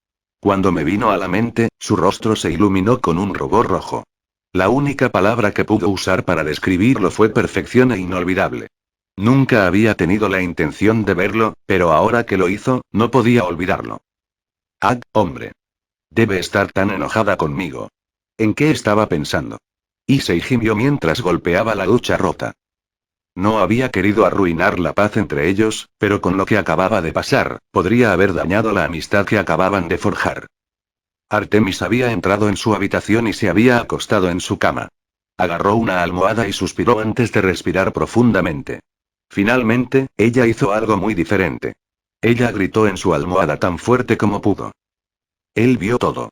Cuando me vino a la mente, su rostro se iluminó con un rubor rojo. La única palabra que pudo usar para describirlo fue perfección e inolvidable. Nunca había tenido la intención de verlo, pero ahora que lo hizo, no podía olvidarlo. Ah, hombre. Debe estar tan enojada conmigo. ¿En qué estaba pensando? Issei gimió mientras golpeaba la ducha rota. No había querido arruinar la paz entre ellos, pero con lo que acababa de pasar, podría haber dañado la amistad que acababan de forjar. Artemis había entrado en su habitación y se había acostado en su cama. Agarró una almohada y suspiró antes de respirar profundamente. Finalmente, ella hizo algo muy diferente. Ella gritó en su almohada tan fuerte como pudo. Él vio todo.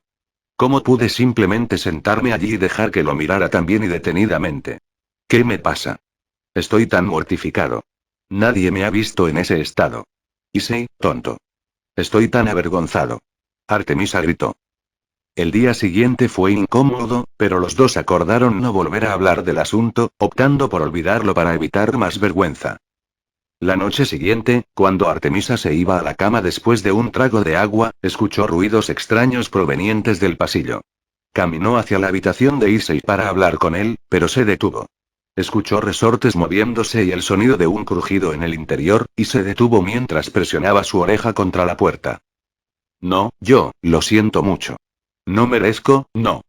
¿Cómo pude simplemente sentarme allí y dejar que lo mirara tan bien y detenidamente? ¿Qué me pasa? Estoy tan mortificado. Nadie me ha visto en ese estado. Issei, tonto. Estoy tan avergonzado. Artemisa gritó. El día siguiente fue incómodo, pero los dos acordaron no volver a hablar del asunto, optando por olvidarlo para evitar más vergüenza. La noche siguiente, cuando Artemisa se iba a la cama después de un trago de agua, escuchó ruidos extraños provenientes del pasillo. Caminó hacia la habitación de Issei para hablar con él, pero se detuvo. Escuchó resortes moviéndose y el sonido de un crujido en el interior, y se detuvo mientras presionaba su oreja contra la puerta. No, lo siento mucho. No merezco, no.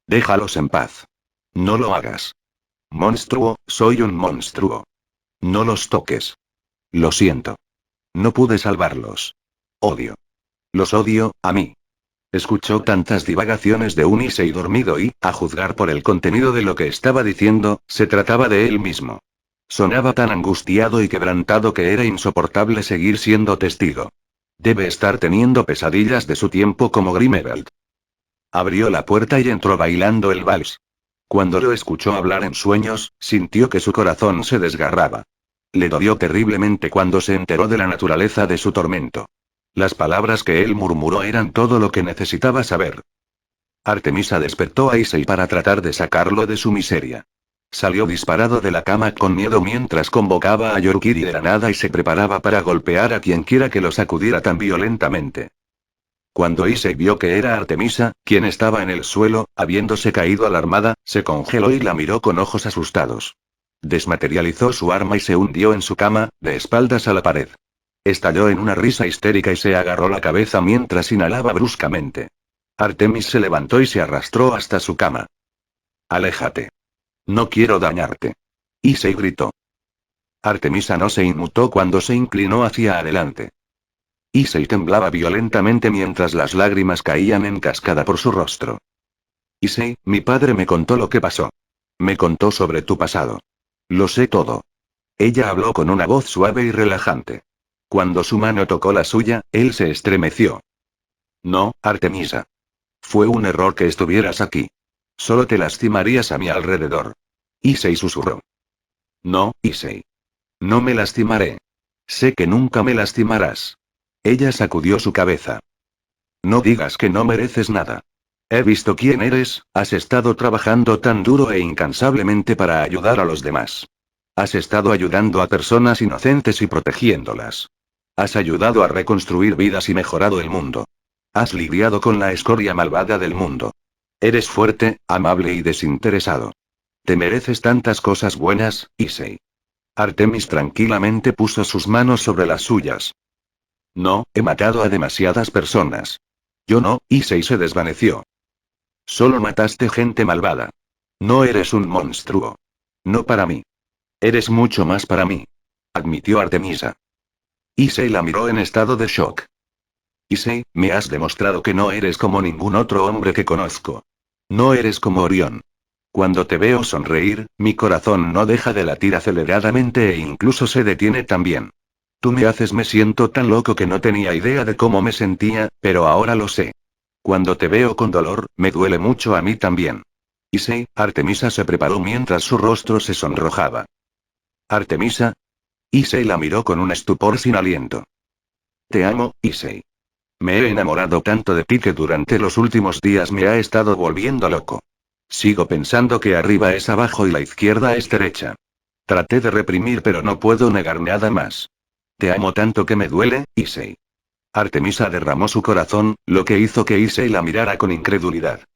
Déjalos en paz. No lo hagas. Monstruo, soy un monstruo. No los toques. Lo siento. No pude salvarlos. Odio. Los odio, a mí. Escuchó tantas divagaciones de un Issei dormido y, a juzgar por el contenido de lo que estaba diciendo, se trataba de él mismo. Sonaba tan angustiado y quebrantado que era insoportable seguir siendo testigo. Debe estar teniendo pesadillas de su tiempo como Grimeveld. Abrió la puerta y entró bailando el vals. Cuando lo escuchó hablar en sueños, sintió que su corazón se desgarraba. Le dolió terriblemente cuando se enteró de la naturaleza de su tormento. Las palabras que él murmuró eran todo lo que necesitaba saber. Artemisa despertó a Issei para tratar de sacarlo de su miseria. Salió disparado de la cama con miedo mientras convocaba a Yorkiri de la nada y se preparaba para golpear a quienquiera que lo sacudiera tan violentamente. Cuando Issei vio que era Artemisa, quien estaba en el suelo, habiéndose caído alarmada, se congeló y la miró con ojos asustados. Desmaterializó su arma y se hundió en su cama, de espaldas a la pared. Estalló en una risa histérica y se agarró la cabeza mientras inhalaba bruscamente. Artemis se levantó y se arrastró hasta su cama. Aléjate. No quiero dañarte. Issei gritó. Artemisa no se inmutó cuando se inclinó hacia adelante. Issei temblaba violentamente mientras las lágrimas caían en cascada por su rostro. Issei, mi padre me contó lo que pasó. Me contó sobre tu pasado. Lo sé todo. Ella habló con una voz suave y relajante. Cuando su mano tocó la suya, él se estremeció. No, Artemisa. Fue un error que estuvieras aquí. Solo te lastimarías a mi alrededor. Issei susurró. No, Issei. No me lastimaré. Sé que nunca me lastimarás. Ella sacudió su cabeza. No digas que no mereces nada. He visto quién eres, has estado trabajando tan duro e incansablemente para ayudar a los demás. Has estado ayudando a personas inocentes y protegiéndolas. Has ayudado a reconstruir vidas y mejorado el mundo. Has lidiado con la escoria malvada del mundo. Eres fuerte, amable y desinteresado. Te mereces tantas cosas buenas, Issei. Artemis tranquilamente puso sus manos sobre las suyas. No, he matado a demasiadas personas. Yo no, Issei se desvaneció. Solo mataste gente malvada. No eres un monstruo. No para mí. Eres mucho más para mí. Admitió Artemisa. Issei la miró en estado de shock. Issei, me has demostrado que no eres como ningún otro hombre que conozco. No eres como Orión. Cuando te veo sonreír, mi corazón no deja de latir aceleradamente e incluso se detiene también. Tú me siento tan loco que no tenía idea de cómo me sentía, pero ahora lo sé. Cuando te veo con dolor, me duele mucho a mí también. Issei, Artemisa se preparó mientras su rostro se sonrojaba. ¿Artemisa? Issei la miró con un estupor sin aliento. Te amo, Issei. Me he enamorado tanto de ti que durante los últimos días me ha estado volviendo loco. Sigo pensando que arriba es abajo y la izquierda es derecha. Traté de reprimir pero no puedo negar nada más. Te amo tanto que me duele, Issei. Artemisa derramó su corazón, lo que hizo que Issei la mirara con incredulidad.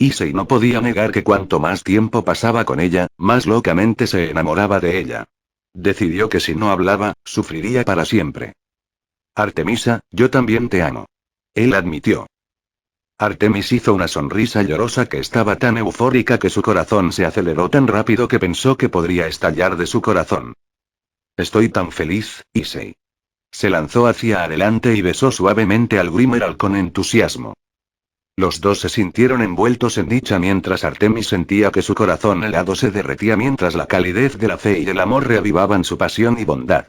Issei no podía negar que cuanto más tiempo pasaba con ella, más locamente se enamoraba de ella. Decidió que si no hablaba, sufriría para siempre. Artemisa, yo también te amo. Él admitió. Artemis hizo una sonrisa llorosa que estaba tan eufórica que su corazón se aceleró tan rápido que pensó que podría estallar de su corazón. Estoy tan feliz, Issei. Se lanzó hacia adelante y besó suavemente al Grimeral con entusiasmo. Los dos se sintieron envueltos en dicha mientras Artemis sentía que su corazón helado se derretía mientras la calidez de la fe y el amor reavivaban su pasión y bondad.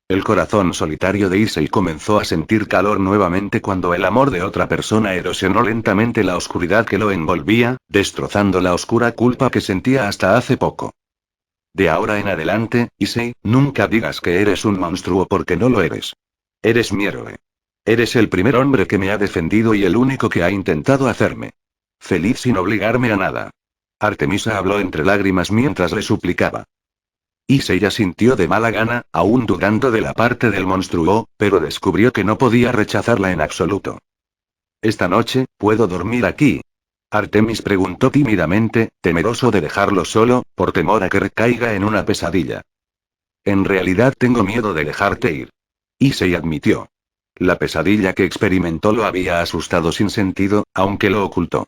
El corazón solitario de Issei comenzó a sentir calor nuevamente cuando el amor de otra persona erosionó lentamente la oscuridad que lo envolvía, destrozando la oscura culpa que sentía hasta hace poco. De ahora en adelante, Issei, nunca digas que eres un monstruo porque no lo eres. Eres mi héroe. Eres el primer hombre que me ha defendido y el único que ha intentado hacerme feliz sin obligarme a nada. Artemisa habló entre lágrimas mientras le suplicaba. Issei sintió de mala gana, aún dudando de la parte del monstruo, pero descubrió que no podía rechazarla en absoluto. Esta noche, ¿puedo dormir aquí? Artemis preguntó tímidamente, temeroso de dejarlo solo, por temor a que recaiga en una pesadilla. En realidad tengo miedo de dejarte ir. Issei admitió. La pesadilla que experimentó lo había asustado sin sentido, aunque lo ocultó.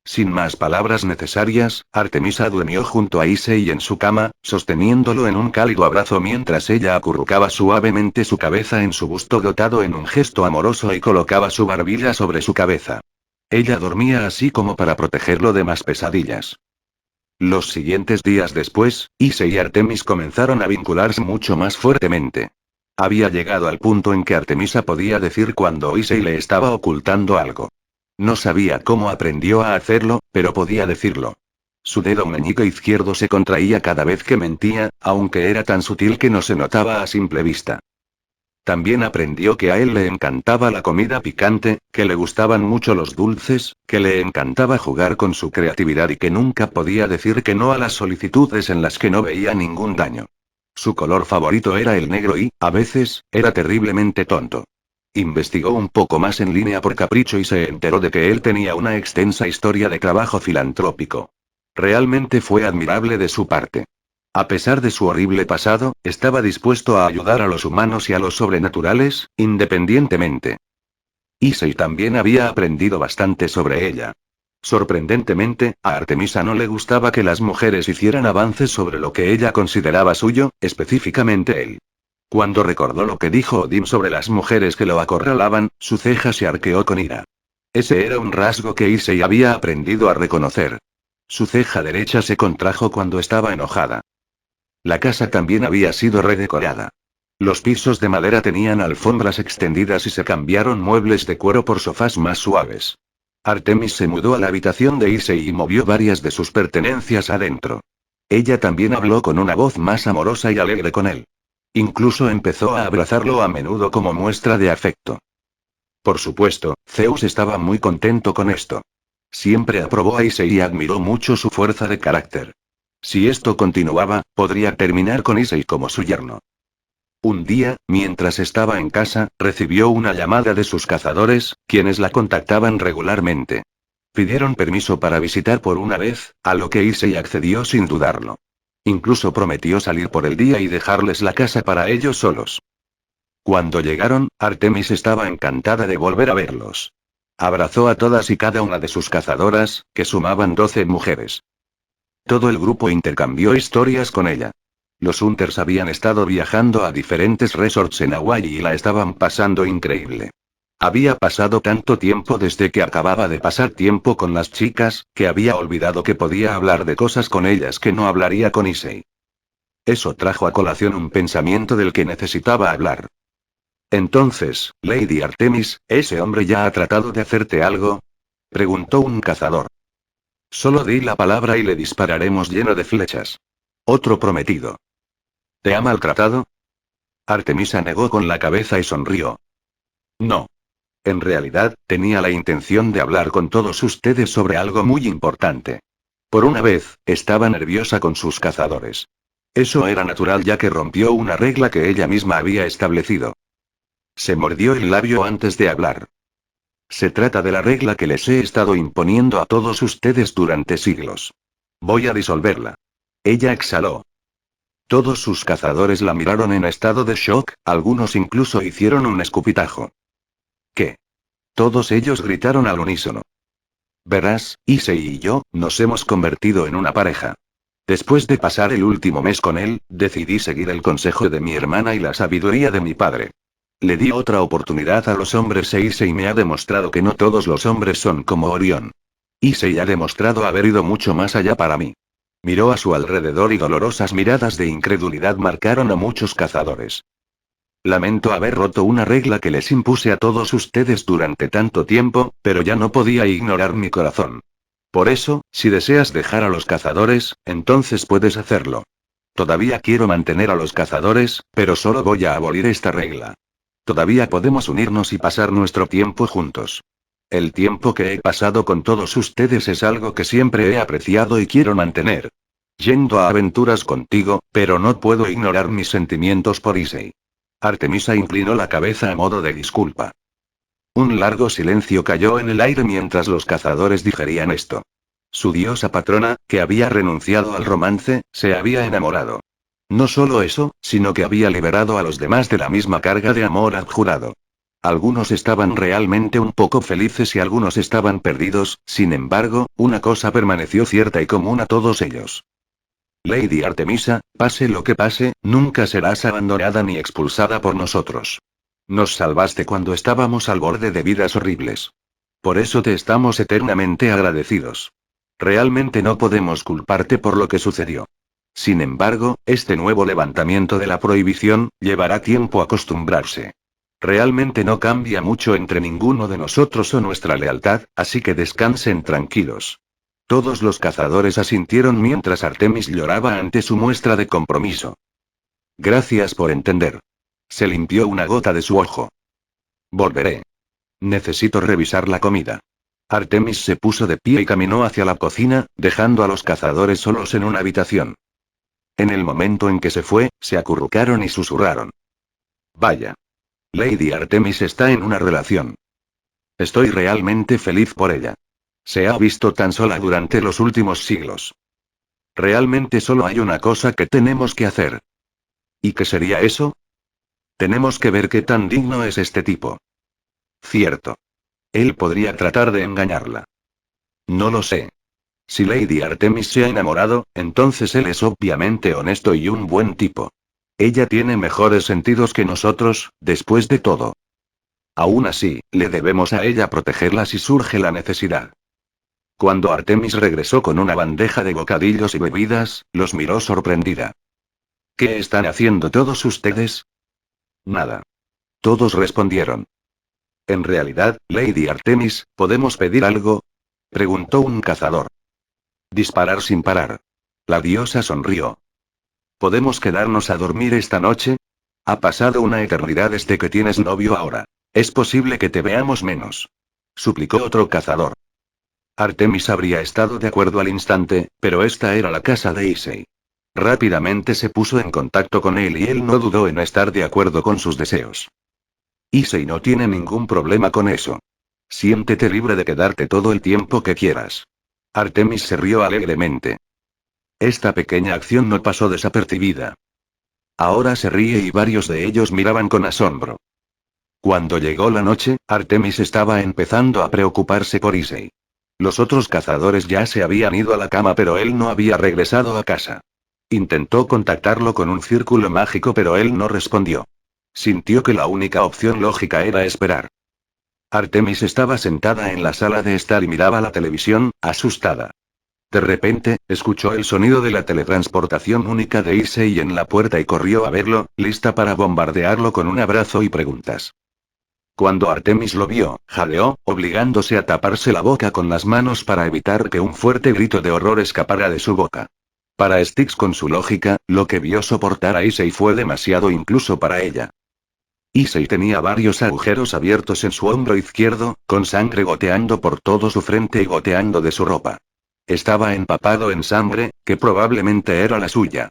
Sin más palabras necesarias, Artemisa durmió junto a Issei en su cama, sosteniéndolo en un cálido abrazo mientras ella acurrucaba suavemente su cabeza en su busto dotado en un gesto amoroso y colocaba su barbilla sobre su cabeza. Ella dormía así como para protegerlo de más pesadillas. Los siguientes días después, Issei y Artemis comenzaron a vincularse mucho más fuertemente. Había llegado al punto en que Artemisa podía decir cuando Issei le estaba ocultando algo. No sabía cómo aprendió a hacerlo, pero podía decirlo. Su dedo meñique izquierdo se contraía cada vez que mentía, aunque era tan sutil que no se notaba a simple vista. También aprendió que a él le encantaba la comida picante, que le gustaban mucho los dulces, que le encantaba jugar con su creatividad y que nunca podía decir que no a las solicitudes en las que no veía ningún daño. Su color favorito era el negro y, a veces, era terriblemente tonto. Investigó un poco más en línea por capricho y se enteró de que él tenía una extensa historia de trabajo filantrópico. Realmente fue admirable de su parte. A pesar de su horrible pasado, estaba dispuesto a ayudar a los humanos y a los sobrenaturales, independientemente. Issei también había aprendido bastante sobre ella. Sorprendentemente, a Artemisa no le gustaba que las mujeres hicieran avances sobre lo que ella consideraba suyo, específicamente él. Cuando recordó lo que dijo Odín sobre las mujeres que lo acorralaban, su ceja se arqueó con ira. Ese era un rasgo que Issei había aprendido a reconocer. Su ceja derecha se contrajo cuando estaba enojada. La casa también había sido redecorada. Los pisos de madera tenían alfombras extendidas y se cambiaron muebles de cuero por sofás más suaves. Artemis se mudó a la habitación de Issei y movió varias de sus pertenencias adentro. Ella también habló con una voz más amorosa y alegre con él. Incluso empezó a abrazarlo a menudo como muestra de afecto. Por supuesto, Zeus estaba muy contento con esto. Siempre aprobó a Issei y admiró mucho su fuerza de carácter. Si esto continuaba, podría terminar con Issei como su yerno. Un día, mientras estaba en casa, recibió una llamada de sus cazadores, quienes la contactaban regularmente. Pidieron permiso para visitar por una vez, a lo que Issei accedió sin dudarlo. Incluso prometió salir por el día y dejarles la casa para ellos solos. Cuando llegaron, Artemis estaba encantada de volver a verlos. Abrazó a todas y cada una de sus cazadoras, que sumaban 12 mujeres. Todo el grupo intercambió historias con ella. Los Hunters habían estado viajando a diferentes resorts en Hawái y la estaban pasando increíble. Había pasado tanto tiempo desde que acababa de pasar tiempo con las chicas, que había olvidado que podía hablar de cosas con ellas que no hablaría con Issei. Eso trajo a colación un pensamiento del que necesitaba hablar. Entonces, Lady Artemis, ¿ese hombre ya ha tratado de hacerte algo? Preguntó un cazador. Solo di la palabra y le dispararemos lleno de flechas. Otro prometido. ¿Te ha maltratado? Artemisa negó con la cabeza y sonrió. No. En realidad, tenía la intención de hablar con todos ustedes sobre algo muy importante. Por una vez, estaba nerviosa con sus cazadores. Eso era natural ya que rompió una regla que ella misma había establecido. Se mordió el labio antes de hablar. Se trata de la regla que les he estado imponiendo a todos ustedes durante siglos. Voy a disolverla. Ella exhaló. Todos sus cazadores la miraron en estado de shock, algunos incluso hicieron un escupitajo. ¿Qué? Todos ellos gritaron al unísono. Verás, Issei y yo, nos hemos convertido en una pareja. Después de pasar el último mes con él, decidí seguir el consejo de mi hermana y la sabiduría de mi padre. Le di otra oportunidad a los hombres e Issei me ha demostrado que no todos los hombres son como Orión. Issei ha demostrado haber ido mucho más allá para mí. Miró a su alrededor y dolorosas miradas de incredulidad marcaron a muchos cazadores. Lamento haber roto una regla que les impuse a todos ustedes durante tanto tiempo, pero ya no podía ignorar mi corazón. Por eso, si deseas dejar a los cazadores, entonces puedes hacerlo. Todavía quiero mantener a los cazadores, pero solo voy a abolir esta regla. Todavía podemos unirnos y pasar nuestro tiempo juntos. El tiempo que he pasado con todos ustedes es algo que siempre he apreciado y quiero mantener. Yendo a aventuras contigo, pero no puedo ignorar mis sentimientos por Issei. Artemisa inclinó la cabeza a modo de disculpa. Un largo silencio cayó en el aire mientras los cazadores digerían esto. Su diosa patrona, que había renunciado al romance, se había enamorado. No solo eso, sino que había liberado a los demás de la misma carga de amor abjurado. Algunos estaban realmente un poco felices y algunos estaban perdidos, sin embargo, una cosa permaneció cierta y común a todos ellos. Lady Artemisa, pase lo que pase, nunca serás abandonada ni expulsada por nosotros. Nos salvaste cuando estábamos al borde de vidas horribles. Por eso te estamos eternamente agradecidos. Realmente no podemos culparte por lo que sucedió. Sin embargo, este nuevo levantamiento de la prohibición, llevará tiempo acostumbrarse. Realmente no cambia mucho entre ninguno de nosotros o nuestra lealtad, así que descansen tranquilos. Todos los cazadores asintieron mientras Artemis lloraba ante su muestra de compromiso. Gracias por entender. Se limpió una gota de su ojo. Volveré. Necesito revisar la comida. Artemis se puso de pie y caminó hacia la cocina, dejando a los cazadores solos en una habitación. En el momento en que se fue, se acurrucaron y susurraron. Vaya. Lady Artemis está en una relación. Estoy realmente feliz por ella. Se ha visto tan sola durante los últimos siglos. Realmente solo hay una cosa que tenemos que hacer. ¿Y qué sería eso? Tenemos que ver qué tan digno es este tipo. Cierto. Él podría tratar de engañarla. No lo sé. Si Lady Artemis se ha enamorado, entonces él es obviamente honesto y un buen tipo. Ella tiene mejores sentidos que nosotros, después de todo. Aún así, le debemos a ella protegerla si surge la necesidad. Cuando Artemis regresó con una bandeja de bocadillos y bebidas, los miró sorprendida. ¿Qué están haciendo todos ustedes? Nada. Todos respondieron. En realidad, Lady Artemis, ¿podemos pedir algo? Preguntó un cazador. Disparar sin parar. La diosa sonrió. ¿Podemos quedarnos a dormir esta noche? Ha pasado una eternidad desde que tienes novio ahora. Es posible que te veamos menos. Suplicó otro cazador. Artemis habría estado de acuerdo al instante, pero esta era la casa de Issei. Rápidamente se puso en contacto con él y él no dudó en estar de acuerdo con sus deseos. Issei no tiene ningún problema con eso. Siéntete libre de quedarte todo el tiempo que quieras. Artemis se rió alegremente. Esta pequeña acción no pasó desapercibida. Ahora se ríe y varios de ellos miraban con asombro. Cuando llegó la noche, Artemis estaba empezando a preocuparse por Issei. Los otros cazadores ya se habían ido a la cama pero él no había regresado a casa. Intentó contactarlo con un círculo mágico pero él no respondió. Sintió que la única opción lógica era esperar. Artemis estaba sentada en la sala de estar y miraba la televisión, asustada. De repente, escuchó el sonido de la teletransportación única de Issei en la puerta y corrió a verlo, lista para bombardearlo con un abrazo y preguntas. Cuando Artemis lo vio, jadeó, obligándose a taparse la boca con las manos para evitar que un fuerte grito de horror escapara de su boca. Para Styx con su lógica, lo que vio soportar a Issei fue demasiado incluso para ella. Issei tenía varios agujeros abiertos en su hombro izquierdo, con sangre goteando por todo su frente y goteando de su ropa. Estaba empapado en sangre, que probablemente era la suya.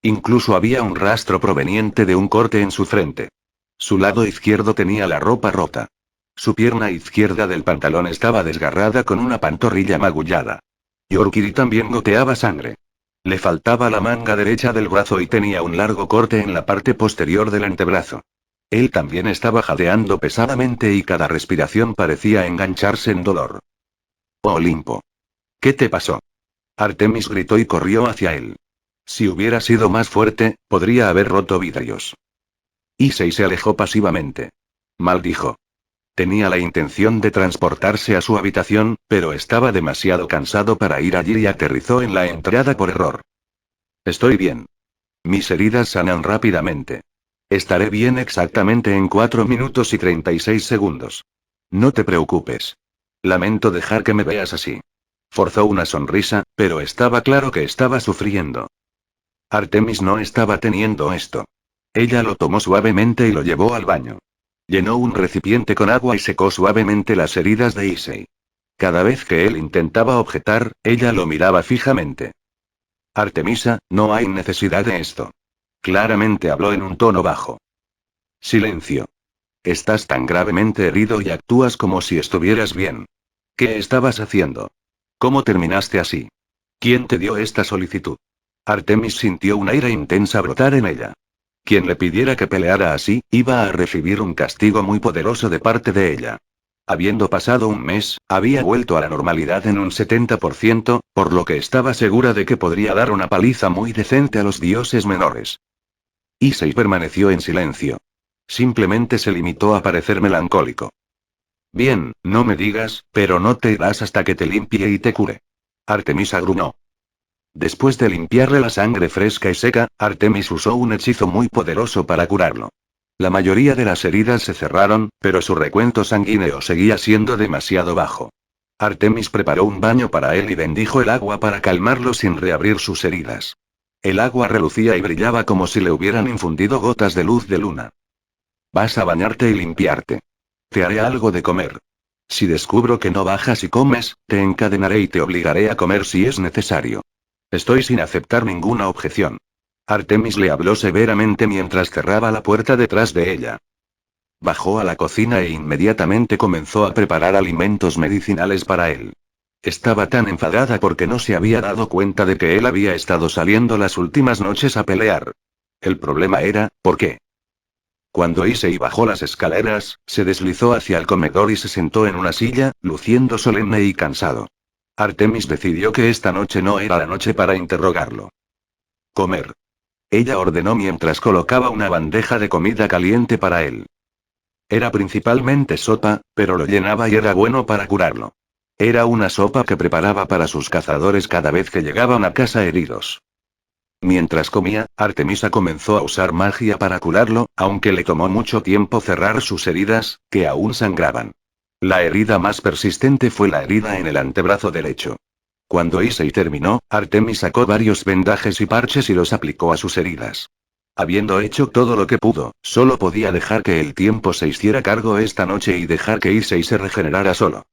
Incluso había un rastro proveniente de un corte en su frente. Su lado izquierdo tenía la ropa rota. Su pierna izquierda del pantalón estaba desgarrada con una pantorrilla magullada. Yorkiri también goteaba sangre. Le faltaba la manga derecha del brazo y tenía un largo corte en la parte posterior del antebrazo. Él también estaba jadeando pesadamente y cada respiración parecía engancharse en dolor. Oh, Olimpo. ¿Qué te pasó? Artemis gritó y corrió hacia él. Si hubiera sido más fuerte, podría haber roto vidrios. Issei se alejó pasivamente. Maldijo. Tenía la intención de transportarse a su habitación, pero estaba demasiado cansado para ir allí y aterrizó en la entrada por error. Estoy bien. Mis heridas sanan rápidamente. Estaré bien exactamente en 4 minutos y 36 segundos. No te preocupes. Lamento dejar que me veas así. Forzó una sonrisa, pero estaba claro que estaba sufriendo. Artemis no estaba teniendo esto. Ella lo tomó suavemente y lo llevó al baño. Llenó un recipiente con agua y secó suavemente las heridas de Issei. Cada vez que él intentaba objetar, ella lo miraba fijamente. Artemisa, no hay necesidad de esto. Claramente habló en un tono bajo. Silencio. Estás tan gravemente herido y actúas como si estuvieras bien. ¿Qué estabas haciendo? ¿Cómo terminaste así? ¿Quién te dio esta solicitud? Artemis sintió una ira intensa brotar en ella. Quien le pidiera que peleara así, iba a recibir un castigo muy poderoso de parte de ella. Habiendo pasado un mes, había vuelto a la normalidad en un 70%, por lo que estaba segura de que podría dar una paliza muy decente a los dioses menores. Issei permaneció en silencio. Simplemente se limitó a parecer melancólico. Bien, no me digas, pero no te irás hasta que te limpie y te cure. Artemisa gruñó. Después de limpiarle la sangre fresca y seca, Artemis usó un hechizo muy poderoso para curarlo. La mayoría de las heridas se cerraron, pero su recuento sanguíneo seguía siendo demasiado bajo. Artemis preparó un baño para él y bendijo el agua para calmarlo sin reabrir sus heridas. El agua relucía y brillaba como si le hubieran infundido gotas de luz de luna. Vas a bañarte y limpiarte. Te haré algo de comer. Si descubro que no bajas y comes, te encadenaré y te obligaré a comer si es necesario. Estoy sin aceptar ninguna objeción. Artemis le habló severamente mientras cerraba la puerta detrás de ella. Bajó a la cocina e inmediatamente comenzó a preparar alimentos medicinales para él. Estaba tan enfadada porque no se había dado cuenta de que él había estado saliendo las últimas noches a pelear. El problema era, ¿por qué? Cuando Issei bajó las escaleras, se deslizó hacia el comedor y se sentó en una silla, luciendo solemne y cansado. Artemis decidió que esta noche no era la noche para interrogarlo. Comer. Ella ordenó mientras colocaba una bandeja de comida caliente para él. Era principalmente sopa, pero lo llenaba y era bueno para curarlo. Era una sopa que preparaba para sus cazadores cada vez que llegaban a casa heridos. Mientras comía, Artemisa comenzó a usar magia para curarlo, aunque le tomó mucho tiempo cerrar sus heridas, que aún sangraban. La herida más persistente fue la herida en el antebrazo derecho. Cuando Issei terminó, Artemis sacó varios vendajes y parches y los aplicó a sus heridas. Habiendo hecho todo lo que pudo, solo podía dejar que el tiempo se hiciera cargo esta noche y dejar que Issei se regenerara solo.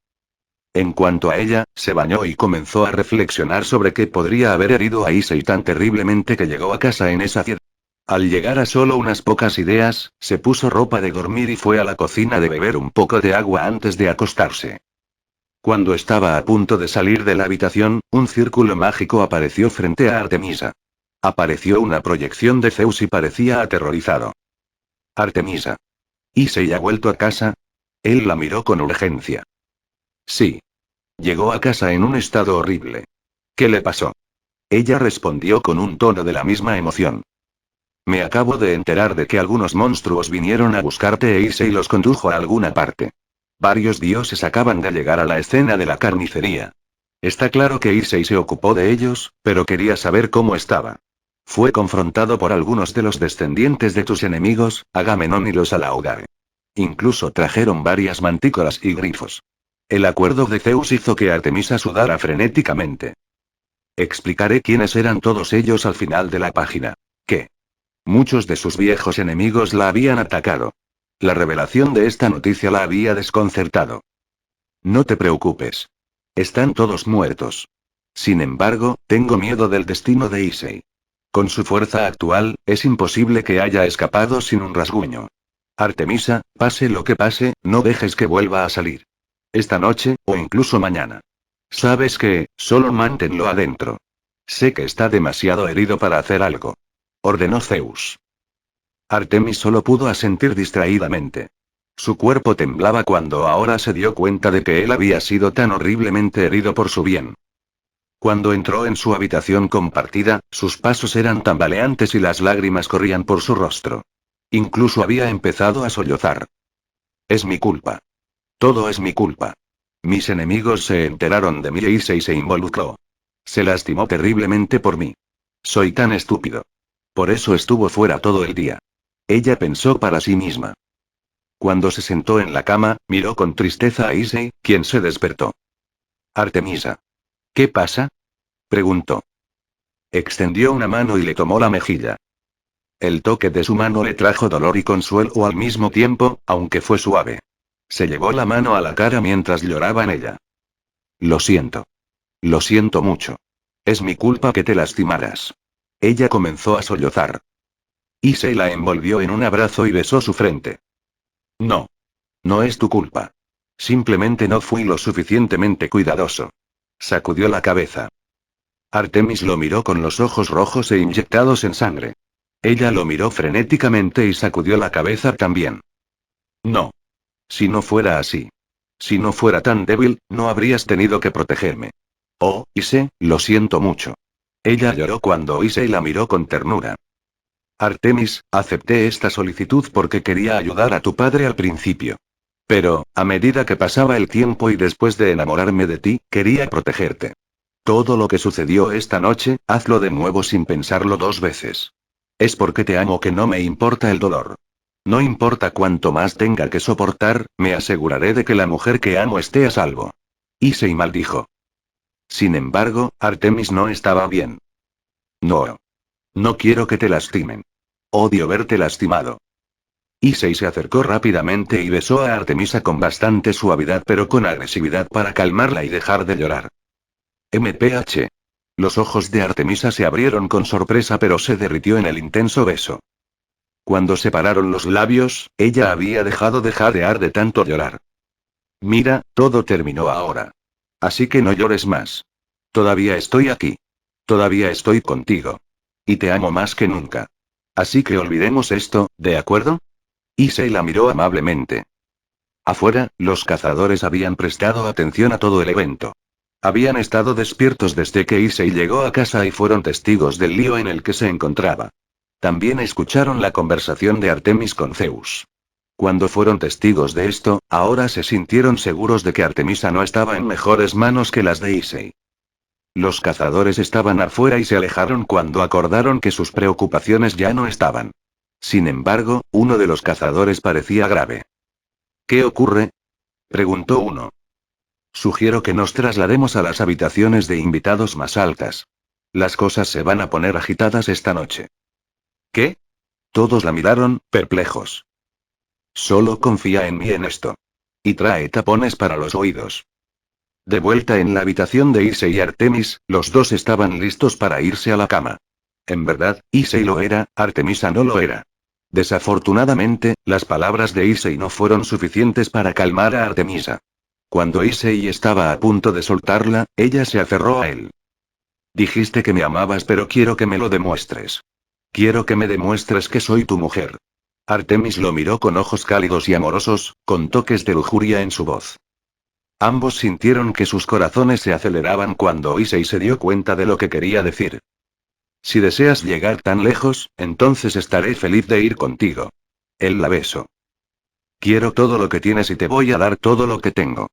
En cuanto a ella, se bañó y comenzó a reflexionar sobre qué podría haber herido a Issei tan terriblemente que llegó a casa en esa ciudad. Al llegar a solo unas pocas ideas, se puso ropa de dormir y fue a la cocina de beber un poco de agua antes de acostarse. Cuando estaba a punto de salir de la habitación, un círculo mágico apareció frente a Artemisa. Apareció una proyección de Zeus y parecía aterrorizado. Artemisa. ¿Issei ha vuelto a casa? Él la miró con urgencia. Sí. Llegó a casa en un estado horrible. ¿Qué le pasó? Ella respondió con un tono de la misma emoción. Me acabo de enterar de que algunos monstruos vinieron a buscarte e Issei los condujo a alguna parte. Varios dioses acaban de llegar a la escena de la carnicería. Está claro que Issei se ocupó de ellos, pero quería saber cómo estaba. Fue confrontado por algunos de los descendientes de tus enemigos, Agamenón y los Alaudare. Incluso trajeron varias mantícoras y grifos. El acuerdo de Zeus hizo que Artemisa sudara frenéticamente. Explicaré quiénes eran todos ellos al final de la página. ¿Qué? Muchos de sus viejos enemigos la habían atacado. La revelación de esta noticia la había desconcertado. No te preocupes. Están todos muertos. Sin embargo, tengo miedo del destino de Issei. Con su fuerza actual, es imposible que haya escapado sin un rasguño. Artemisa, pase lo que pase, no dejes que vuelva a salir. Esta noche, o incluso mañana. ¿Sabes qué? Solo manténlo adentro. Sé que está demasiado herido para hacer algo. Ordenó Zeus. Artemis solo pudo asentir distraídamente. Su cuerpo temblaba cuando ahora se dio cuenta de que él había sido tan horriblemente herido por su bien. Cuando entró en su habitación compartida, sus pasos eran tambaleantes y las lágrimas corrían por su rostro. Incluso había empezado a sollozar. Es mi culpa. Todo es mi culpa. Mis enemigos se enteraron de mí y se involucró. Se lastimó terriblemente por mí. Soy tan estúpido. Por eso estuvo fuera todo el día. Ella pensó para sí misma. Cuando se sentó en la cama, miró con tristeza a Issei, quien se despertó. Artemisa. ¿Qué pasa? Preguntó. Extendió una mano y le tomó la mejilla. El toque de su mano le trajo dolor y consuelo al mismo tiempo, aunque fue suave. Se llevó la mano a la cara mientras lloraba en ella. Lo siento. Lo siento mucho. Es mi culpa que te lastimaras. Ella comenzó a sollozar. Issei la envolvió en un abrazo y besó su frente. No. No es tu culpa. Simplemente no fui lo suficientemente cuidadoso. Sacudió la cabeza. Artemis lo miró con los ojos rojos e inyectados en sangre. Ella lo miró frenéticamente y sacudió la cabeza también. No. Si no fuera así. Si no fuera tan débil, no habrías tenido que protegerme. Oh, Issei, lo siento mucho. Ella lloró cuando Issei la miró con ternura. Artemis, acepté esta solicitud porque quería ayudar a tu padre al principio. Pero, a medida que pasaba el tiempo y después de enamorarme de ti, quería protegerte. Todo lo que sucedió esta noche, hazlo de nuevo sin pensarlo dos veces. Es porque te amo que no me importa el dolor. No importa cuánto más tenga que soportar, me aseguraré de que la mujer que amo esté a salvo. Issei maldijo. Sin embargo, Artemis no estaba bien. No. No quiero que te lastimen. Odio verte lastimado. Issei se acercó rápidamente y besó a Artemisa con bastante suavidad pero con agresividad para calmarla y dejar de llorar. MPH. Los ojos de Artemisa se abrieron con sorpresa pero se derritió en el intenso beso. Cuando separaron los labios, ella había dejado de jadear de tanto llorar. Mira, todo terminó ahora. Así que no llores más. Todavía estoy aquí. Todavía estoy contigo. Y te amo más que nunca. Así que olvidemos esto, ¿de acuerdo? Issei la miró amablemente. Afuera, los cazadores habían prestado atención a todo el evento. Habían estado despiertos desde que Issei llegó a casa y fueron testigos del lío en el que se encontraba. También escucharon la conversación de Artemis con Zeus. Cuando fueron testigos de esto, ahora se sintieron seguros de que Artemisa no estaba en mejores manos que las de Issei. Los cazadores estaban afuera y se alejaron cuando acordaron que sus preocupaciones ya no estaban. Sin embargo, uno de los cazadores parecía grave. ¿Qué ocurre? Preguntó uno. Sugiero que nos traslademos a las habitaciones de invitados más altas. Las cosas se van a poner agitadas esta noche. ¿Qué? Todos la miraron, perplejos. Solo confía en mí en esto. Y trae tapones para los oídos. De vuelta en la habitación de Issei y Artemis, los dos estaban listos para irse a la cama. En verdad, Issei lo era, Artemisa no lo era. Desafortunadamente, las palabras de Issei no fueron suficientes para calmar a Artemisa. Cuando Issei estaba a punto de soltarla, ella se aferró a él. Dijiste que me amabas, pero quiero que me lo demuestres. Quiero que me demuestres que soy tu mujer. Artemis lo miró con ojos cálidos y amorosos, con toques de lujuria en su voz. Ambos sintieron que sus corazones se aceleraban cuando Issei se dio cuenta de lo que quería decir. Si deseas llegar tan lejos, entonces estaré feliz de ir contigo. Él la besó. Quiero todo lo que tienes y te voy a dar todo lo que tengo.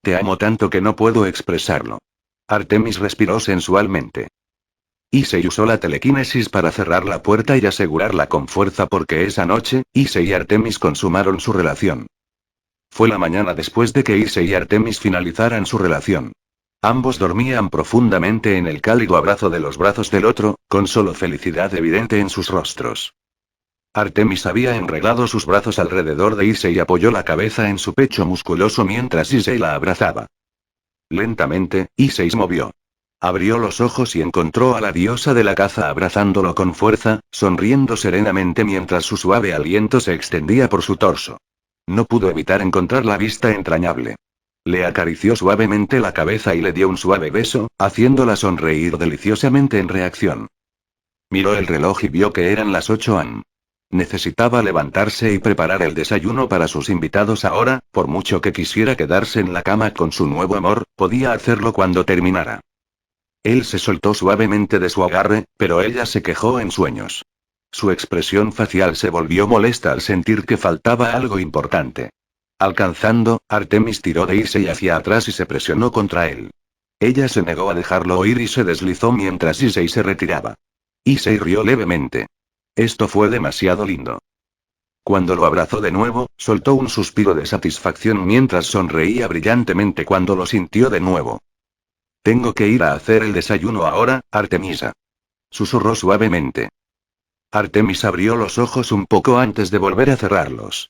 Te amo tanto que no puedo expresarlo. Artemis respiró sensualmente. Issei usó la telequinesis para cerrar la puerta y asegurarla con fuerza porque esa noche, Issei y Artemis consumaron su relación. Fue la mañana después de que Issei y Artemis finalizaran su relación. Ambos dormían profundamente en el cálido abrazo de los brazos del otro, con solo felicidad evidente en sus rostros. Artemis había enredado sus brazos alrededor de Issei y apoyó la cabeza en su pecho musculoso mientras Issei la abrazaba. Lentamente, Issei se movió. Abrió los ojos y encontró a la diosa de la caza abrazándolo con fuerza, sonriendo serenamente mientras su suave aliento se extendía por su torso. No pudo evitar encontrar la vista entrañable. Le acarició suavemente la cabeza y le dio un suave beso, haciéndola sonreír deliciosamente en reacción. Miró el reloj y vio que eran las 8 am. Necesitaba levantarse y preparar el desayuno para sus invitados ahora, por mucho que quisiera quedarse en la cama con su nuevo amor, podía hacerlo cuando terminara. Él se soltó suavemente de su agarre, pero ella se quejó en sueños. Su expresión facial se volvió molesta al sentir que faltaba algo importante. Alcanzando, Artemis tiró de Issei hacia atrás y se presionó contra él. Ella se negó a dejarlo oír y se deslizó mientras Issei se retiraba. Issei rió levemente. Esto fue demasiado lindo. Cuando lo abrazó de nuevo, soltó un suspiro de satisfacción mientras sonreía brillantemente cuando lo sintió de nuevo. Tengo que ir a hacer el desayuno ahora, Artemisa. Susurró suavemente. Artemis abrió los ojos un poco antes de volver a cerrarlos.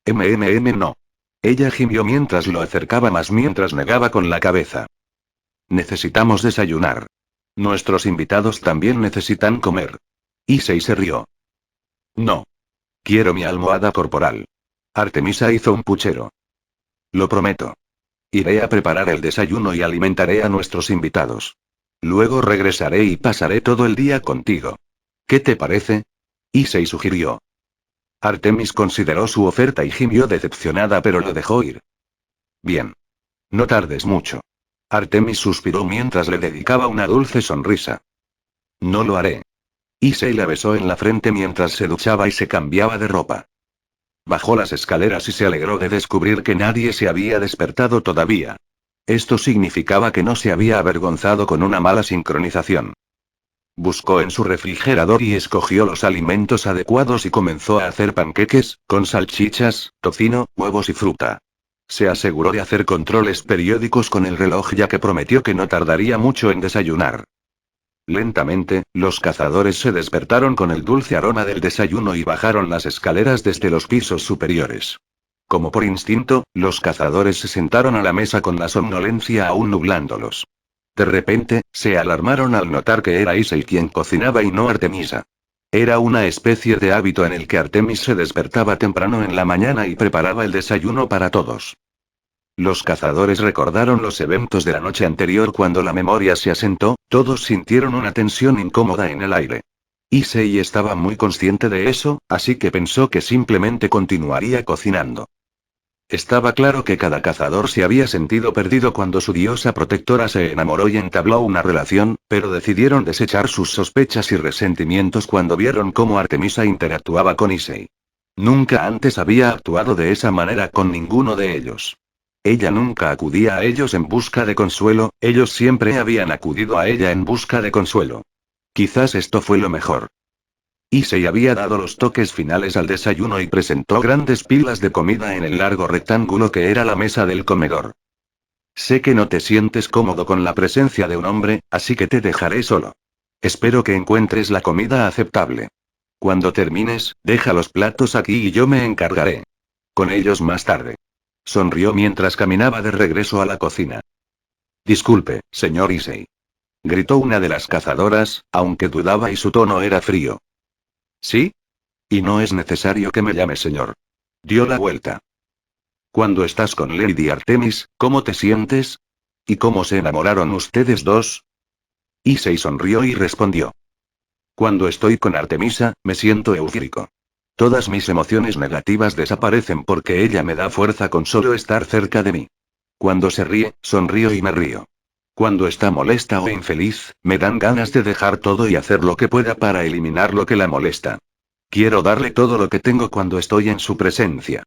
No. Ella gimió mientras lo acercaba más mientras negaba con la cabeza. Necesitamos desayunar. Nuestros invitados también necesitan comer. Issei se rió. No. Quiero mi almohada corporal. Artemisa hizo un puchero. Lo prometo. Iré a preparar el desayuno y alimentaré a nuestros invitados. Luego regresaré y pasaré todo el día contigo. ¿Qué te parece? Issei sugirió. Artemis consideró su oferta y gimió decepcionada pero lo dejó ir. Bien. No tardes mucho. Artemis suspiró mientras le dedicaba una dulce sonrisa. No lo haré. Issei la besó en la frente mientras se duchaba y se cambiaba de ropa. Bajó las escaleras y se alegró de descubrir que nadie se había despertado todavía. Esto significaba que no se había avergonzado con una mala sincronización. Buscó en su refrigerador y escogió los alimentos adecuados y comenzó a hacer panqueques, con salchichas, tocino, huevos y fruta. Se aseguró de hacer controles periódicos con el reloj ya que prometió que no tardaría mucho en desayunar. Lentamente, los cazadores se despertaron con el dulce aroma del desayuno y bajaron las escaleras desde los pisos superiores. Como por instinto, los cazadores se sentaron a la mesa con la somnolencia aún nublándolos. De repente, se alarmaron al notar que era Issei quien cocinaba y no Artemisa. Era una especie de hábito en el que Artemis se despertaba temprano en la mañana y preparaba el desayuno para todos. Los cazadores recordaron los eventos de la noche anterior cuando la memoria se asentó, todos sintieron una tensión incómoda en el aire. Issei estaba muy consciente de eso, así que pensó que simplemente continuaría cocinando. Estaba claro que cada cazador se había sentido perdido cuando su diosa protectora se enamoró y entabló una relación, pero decidieron desechar sus sospechas y resentimientos cuando vieron cómo Artemisa interactuaba con Issei. Nunca antes había actuado de esa manera con ninguno de ellos. Ella nunca acudía a ellos en busca de consuelo, ellos siempre habían acudido a ella en busca de consuelo. Quizás esto fue lo mejor. Issei había dado los toques finales al desayuno y presentó grandes pilas de comida en el largo rectángulo que era la mesa del comedor. Sé que no te sientes cómodo con la presencia de un hombre, así que te dejaré solo. Espero que encuentres la comida aceptable. Cuando termines, deja los platos aquí y yo me encargaré. Con ellos más tarde. Sonrió mientras caminaba de regreso a la cocina. Disculpe, señor Issei. Gritó una de las cazadoras, aunque dudaba y su tono era frío. ¿Sí? Y no es necesario que me llame señor. Dio la vuelta. Cuando estás con Lady Artemis, ¿cómo te sientes? ¿Y cómo se enamoraron ustedes dos? Issei sonrió y respondió. Cuando estoy con Artemisa, me siento eufórico. Todas mis emociones negativas desaparecen porque ella me da fuerza con solo estar cerca de mí. Cuando se ríe, sonrío y me río. Cuando está molesta o infeliz, me dan ganas de dejar todo y hacer lo que pueda para eliminar lo que la molesta. Quiero darle todo lo que tengo cuando estoy en su presencia.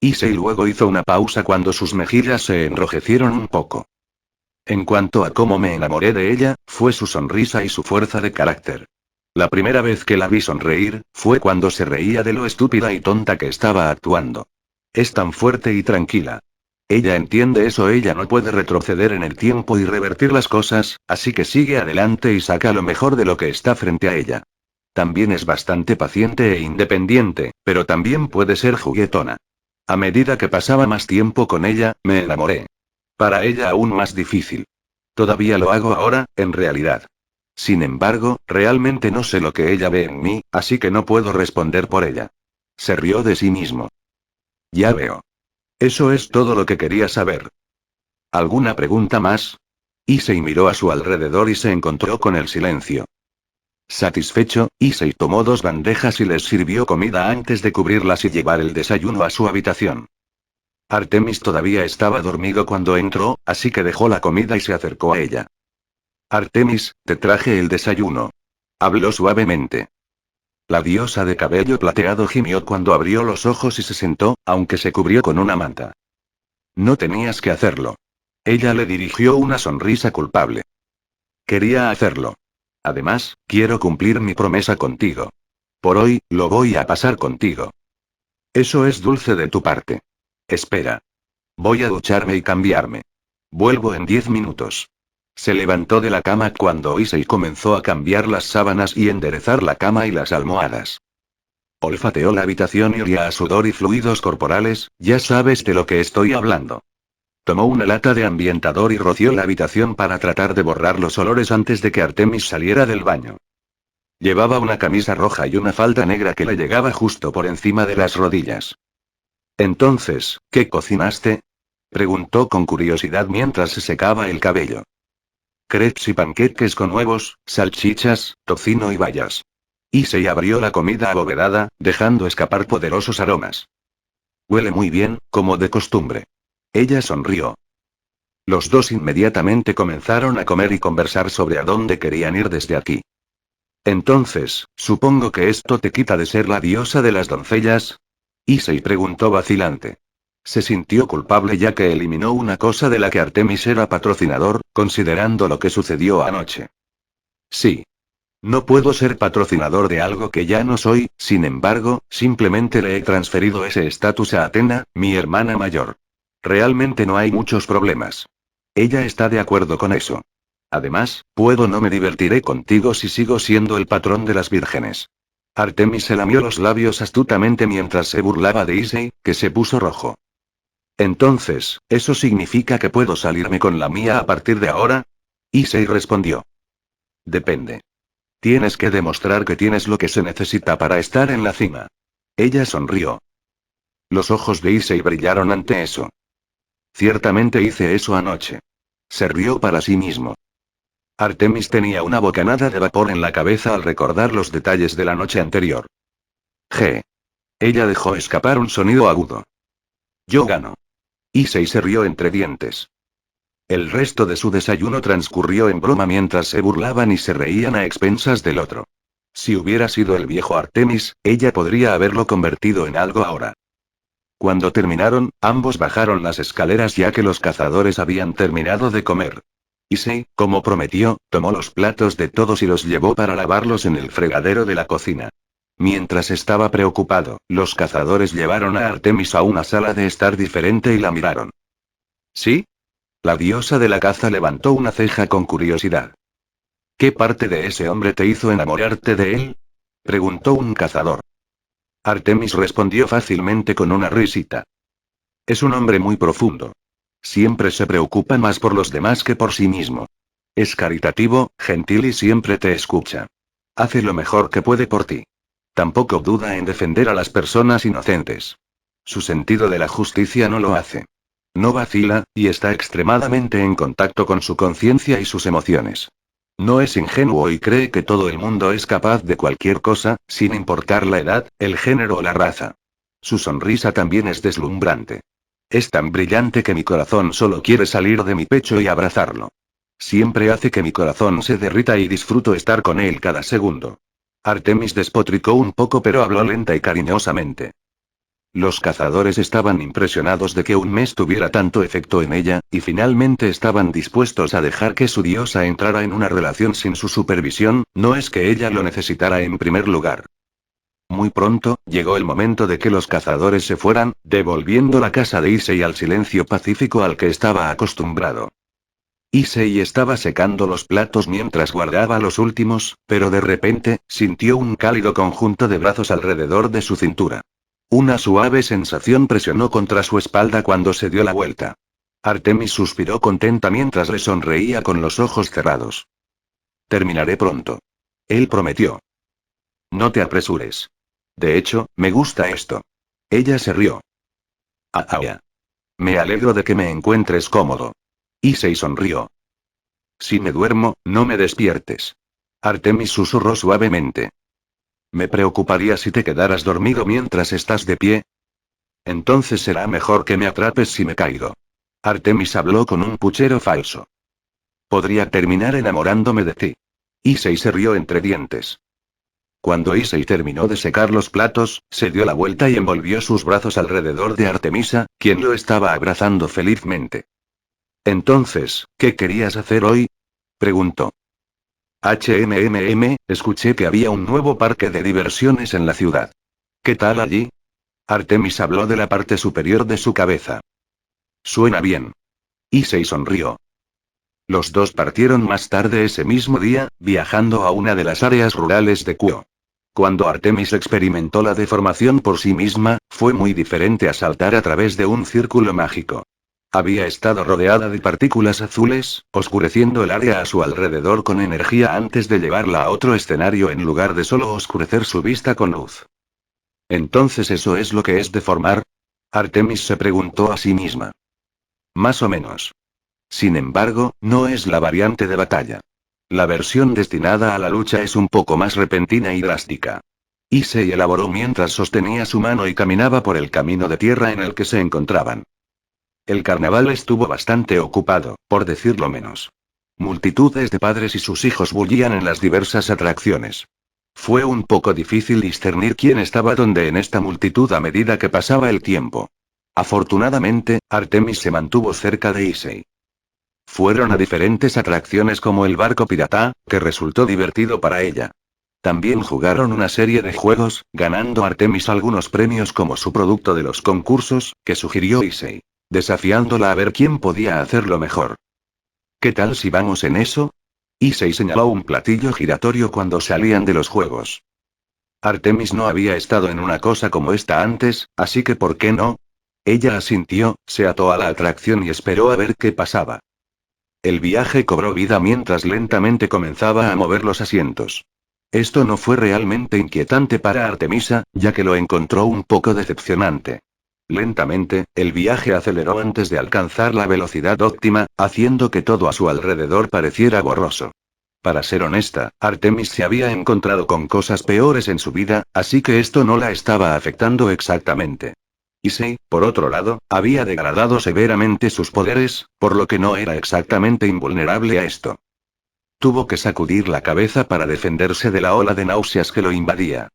Issei luego hizo una pausa cuando sus mejillas se enrojecieron un poco. En cuanto a cómo me enamoré de ella, fue su sonrisa y su fuerza de carácter. La primera vez que la vi sonreír, fue cuando se reía de lo estúpida y tonta que estaba actuando. Es tan fuerte y tranquila. Ella entiende eso, ella no puede retroceder en el tiempo y revertir las cosas, así que sigue adelante y saca lo mejor de lo que está frente a ella. También es bastante paciente e independiente, pero también puede ser juguetona. A medida que pasaba más tiempo con ella, me enamoré. Para ella aún más difícil. Todavía lo hago ahora, en realidad. Sin embargo, realmente no sé lo que ella ve en mí, así que no puedo responder por ella. Se rió de sí mismo. Ya veo. Eso es todo lo que quería saber. ¿Alguna pregunta más? Issei miró a su alrededor y se encontró con el silencio. Satisfecho, Issei tomó 2 bandejas y les sirvió comida antes de cubrirlas y llevar el desayuno a su habitación. Artemis todavía estaba dormido cuando entró, así que dejó la comida y se acercó a ella. Artemis, te traje el desayuno. Habló suavemente. La diosa de cabello plateado gimió cuando abrió los ojos y se sentó, aunque se cubrió con una manta. No tenías que hacerlo. Ella le dirigió una sonrisa culpable. Quería hacerlo. Además, quiero cumplir mi promesa contigo. Por hoy, lo voy a pasar contigo. Eso es dulce de tu parte. Espera. Voy a ducharme y cambiarme. Vuelvo en 10 minutos. Se levantó de la cama cuando Issei comenzó a cambiar las sábanas y enderezar la cama y las almohadas. Olfateó la habitación y olía a sudor y fluidos corporales, ya sabes de lo que estoy hablando. Tomó una lata de ambientador y roció la habitación para tratar de borrar los olores antes de que Artemis saliera del baño. Llevaba una camisa roja y una falda negra que le llegaba justo por encima de las rodillas. Entonces, ¿qué cocinaste? Preguntó con curiosidad mientras se secaba el cabello. Crepes y panqueques con huevos, salchichas, tocino y bayas. Issei abrió la comida abovedada, dejando escapar poderosos aromas. Huele muy bien, como de costumbre. Ella sonrió. Los dos inmediatamente comenzaron a comer y conversar sobre a dónde querían ir desde aquí. Entonces, supongo que esto te quita de ser la diosa de las doncellas. Issei preguntó vacilante. Se sintió culpable ya que eliminó una cosa de la que Artemis era patrocinador, considerando lo que sucedió anoche. Sí. No puedo ser patrocinador de algo que ya no soy, sin embargo, simplemente le he transferido ese estatus a Athena, mi hermana mayor. Realmente no hay muchos problemas. Ella está de acuerdo con eso. Además, no me divertiré contigo si sigo siendo el patrón de las vírgenes. Artemis se lamió los labios astutamente mientras se burlaba de Issei, que se puso rojo. Entonces, ¿eso significa que puedo salirme con la mía a partir de ahora? Issei respondió. Depende. Tienes que demostrar que tienes lo que se necesita para estar en la cima. Ella sonrió. Los ojos de Issei brillaron ante eso. Ciertamente hice eso anoche. Se rió para sí mismo. Artemis tenía una bocanada de vapor en la cabeza al recordar los detalles de la noche anterior. G. Ella dejó escapar un sonido agudo. Yo gano. Issei se rió entre dientes. El resto de su desayuno transcurrió en broma mientras se burlaban y se reían a expensas del otro. Si hubiera sido el viejo Artemis, ella podría haberlo convertido en algo ahora. Cuando terminaron, ambos bajaron las escaleras ya que los cazadores habían terminado de comer. Issei, como prometió, tomó los platos de todos y los llevó para lavarlos en el fregadero de la cocina. Mientras estaba preocupado, los cazadores llevaron a Artemis a una sala de estar diferente y la miraron. ¿Sí? La diosa de la caza levantó una ceja con curiosidad. ¿Qué parte de ese hombre te hizo enamorarte de él? Preguntó un cazador. Artemis respondió fácilmente con una risita. Es un hombre muy profundo. Siempre se preocupa más por los demás que por sí mismo. Es caritativo, gentil y siempre te escucha. Hace lo mejor que puede por ti. Tampoco duda en defender a las personas inocentes. Su sentido de la justicia no lo hace. No vacila, y está extremadamente en contacto con su conciencia y sus emociones. No es ingenuo y cree que todo el mundo es capaz de cualquier cosa, sin importar la edad, el género o la raza. Su sonrisa también es deslumbrante. Es tan brillante que mi corazón solo quiere salir de mi pecho y abrazarlo. Siempre hace que mi corazón se derrita y disfruto estar con él cada segundo. Artemis despotricó un poco pero habló lenta y cariñosamente. Los cazadores estaban impresionados de que un mes tuviera tanto efecto en ella, y finalmente estaban dispuestos a dejar que su diosa entrara en una relación sin su supervisión, no es que ella lo necesitara en primer lugar. Muy pronto, llegó el momento de que los cazadores se fueran, devolviendo la casa de Issei al silencio pacífico al que estaba acostumbrado. Issei estaba secando los platos mientras guardaba los últimos, pero de repente, sintió un cálido conjunto de brazos alrededor de su cintura. Una suave sensación presionó contra su espalda cuando se dio la vuelta. Artemis suspiró contenta mientras le sonreía con los ojos cerrados. Terminaré pronto. Él prometió. No te apresures. De hecho, me gusta esto. Ella se rió. Ah, ah, ah. Me alegro de que me encuentres cómodo. Issei sonrió. Si me duermo, no me despiertes. Artemis susurró suavemente. Me preocuparía si te quedaras dormido mientras estás de pie. Entonces será mejor que me atrapes si me caigo. Artemis habló con un puchero falso. Podría terminar enamorándome de ti. Issei se rió entre dientes. Cuando Issei terminó de secar los platos, se dio la vuelta y envolvió sus brazos alrededor de Artemisa, quien lo estaba abrazando felizmente. Entonces, ¿qué querías hacer hoy? Preguntó. Escuché que había un nuevo parque de diversiones en la ciudad. ¿Qué tal allí? Artemis habló de la parte superior de su cabeza. Suena bien. Issei sonrió. Los dos partieron más tarde ese mismo día, viajando a una de las áreas rurales de Kuo. Cuando Artemis experimentó la deformación por sí misma, fue muy diferente a saltar a través de un círculo mágico. Había estado rodeada de partículas azules, oscureciendo el área a su alrededor con energía antes de llevarla a otro escenario en lugar de solo oscurecer su vista con luz. ¿Entonces eso es lo que es deformar? Artemis se preguntó a sí misma. Más o menos. Sin embargo, no es la variante de batalla. La versión destinada a la lucha es un poco más repentina y drástica. Issei elaboró mientras sostenía su mano y caminaba por el camino de tierra en el que se encontraban. El carnaval estuvo bastante ocupado, por decirlo menos. Multitudes de padres y sus hijos bullían en las diversas atracciones. Fue un poco difícil discernir quién estaba dónde en esta multitud a medida que pasaba el tiempo. Afortunadamente, Artemis se mantuvo cerca de Issei. Fueron a diferentes atracciones como el barco pirata, que resultó divertido para ella. También jugaron una serie de juegos, ganando Artemis algunos premios como su producto de los concursos, que sugirió Issei, desafiándola a ver quién podía hacerlo mejor. ¿Qué tal si vamos en eso? Issei señaló un platillo giratorio cuando salían de los juegos. Artemis no había estado en una cosa como esta antes, así que ¿por qué no? Ella asintió, se ató a la atracción y esperó a ver qué pasaba. El viaje cobró vida mientras lentamente comenzaba a mover los asientos. Esto no fue realmente inquietante para Artemisa, ya que lo encontró un poco decepcionante. Lentamente, el viaje aceleró antes de alcanzar la velocidad óptima, haciendo que todo a su alrededor pareciera borroso. Para ser honesta, Artemis se había encontrado con cosas peores en su vida, así que esto no la estaba afectando exactamente. Issei, por otro lado, había degradado severamente sus poderes, por lo que no era exactamente invulnerable a esto. Tuvo que sacudir la cabeza para defenderse de la ola de náuseas que lo invadía.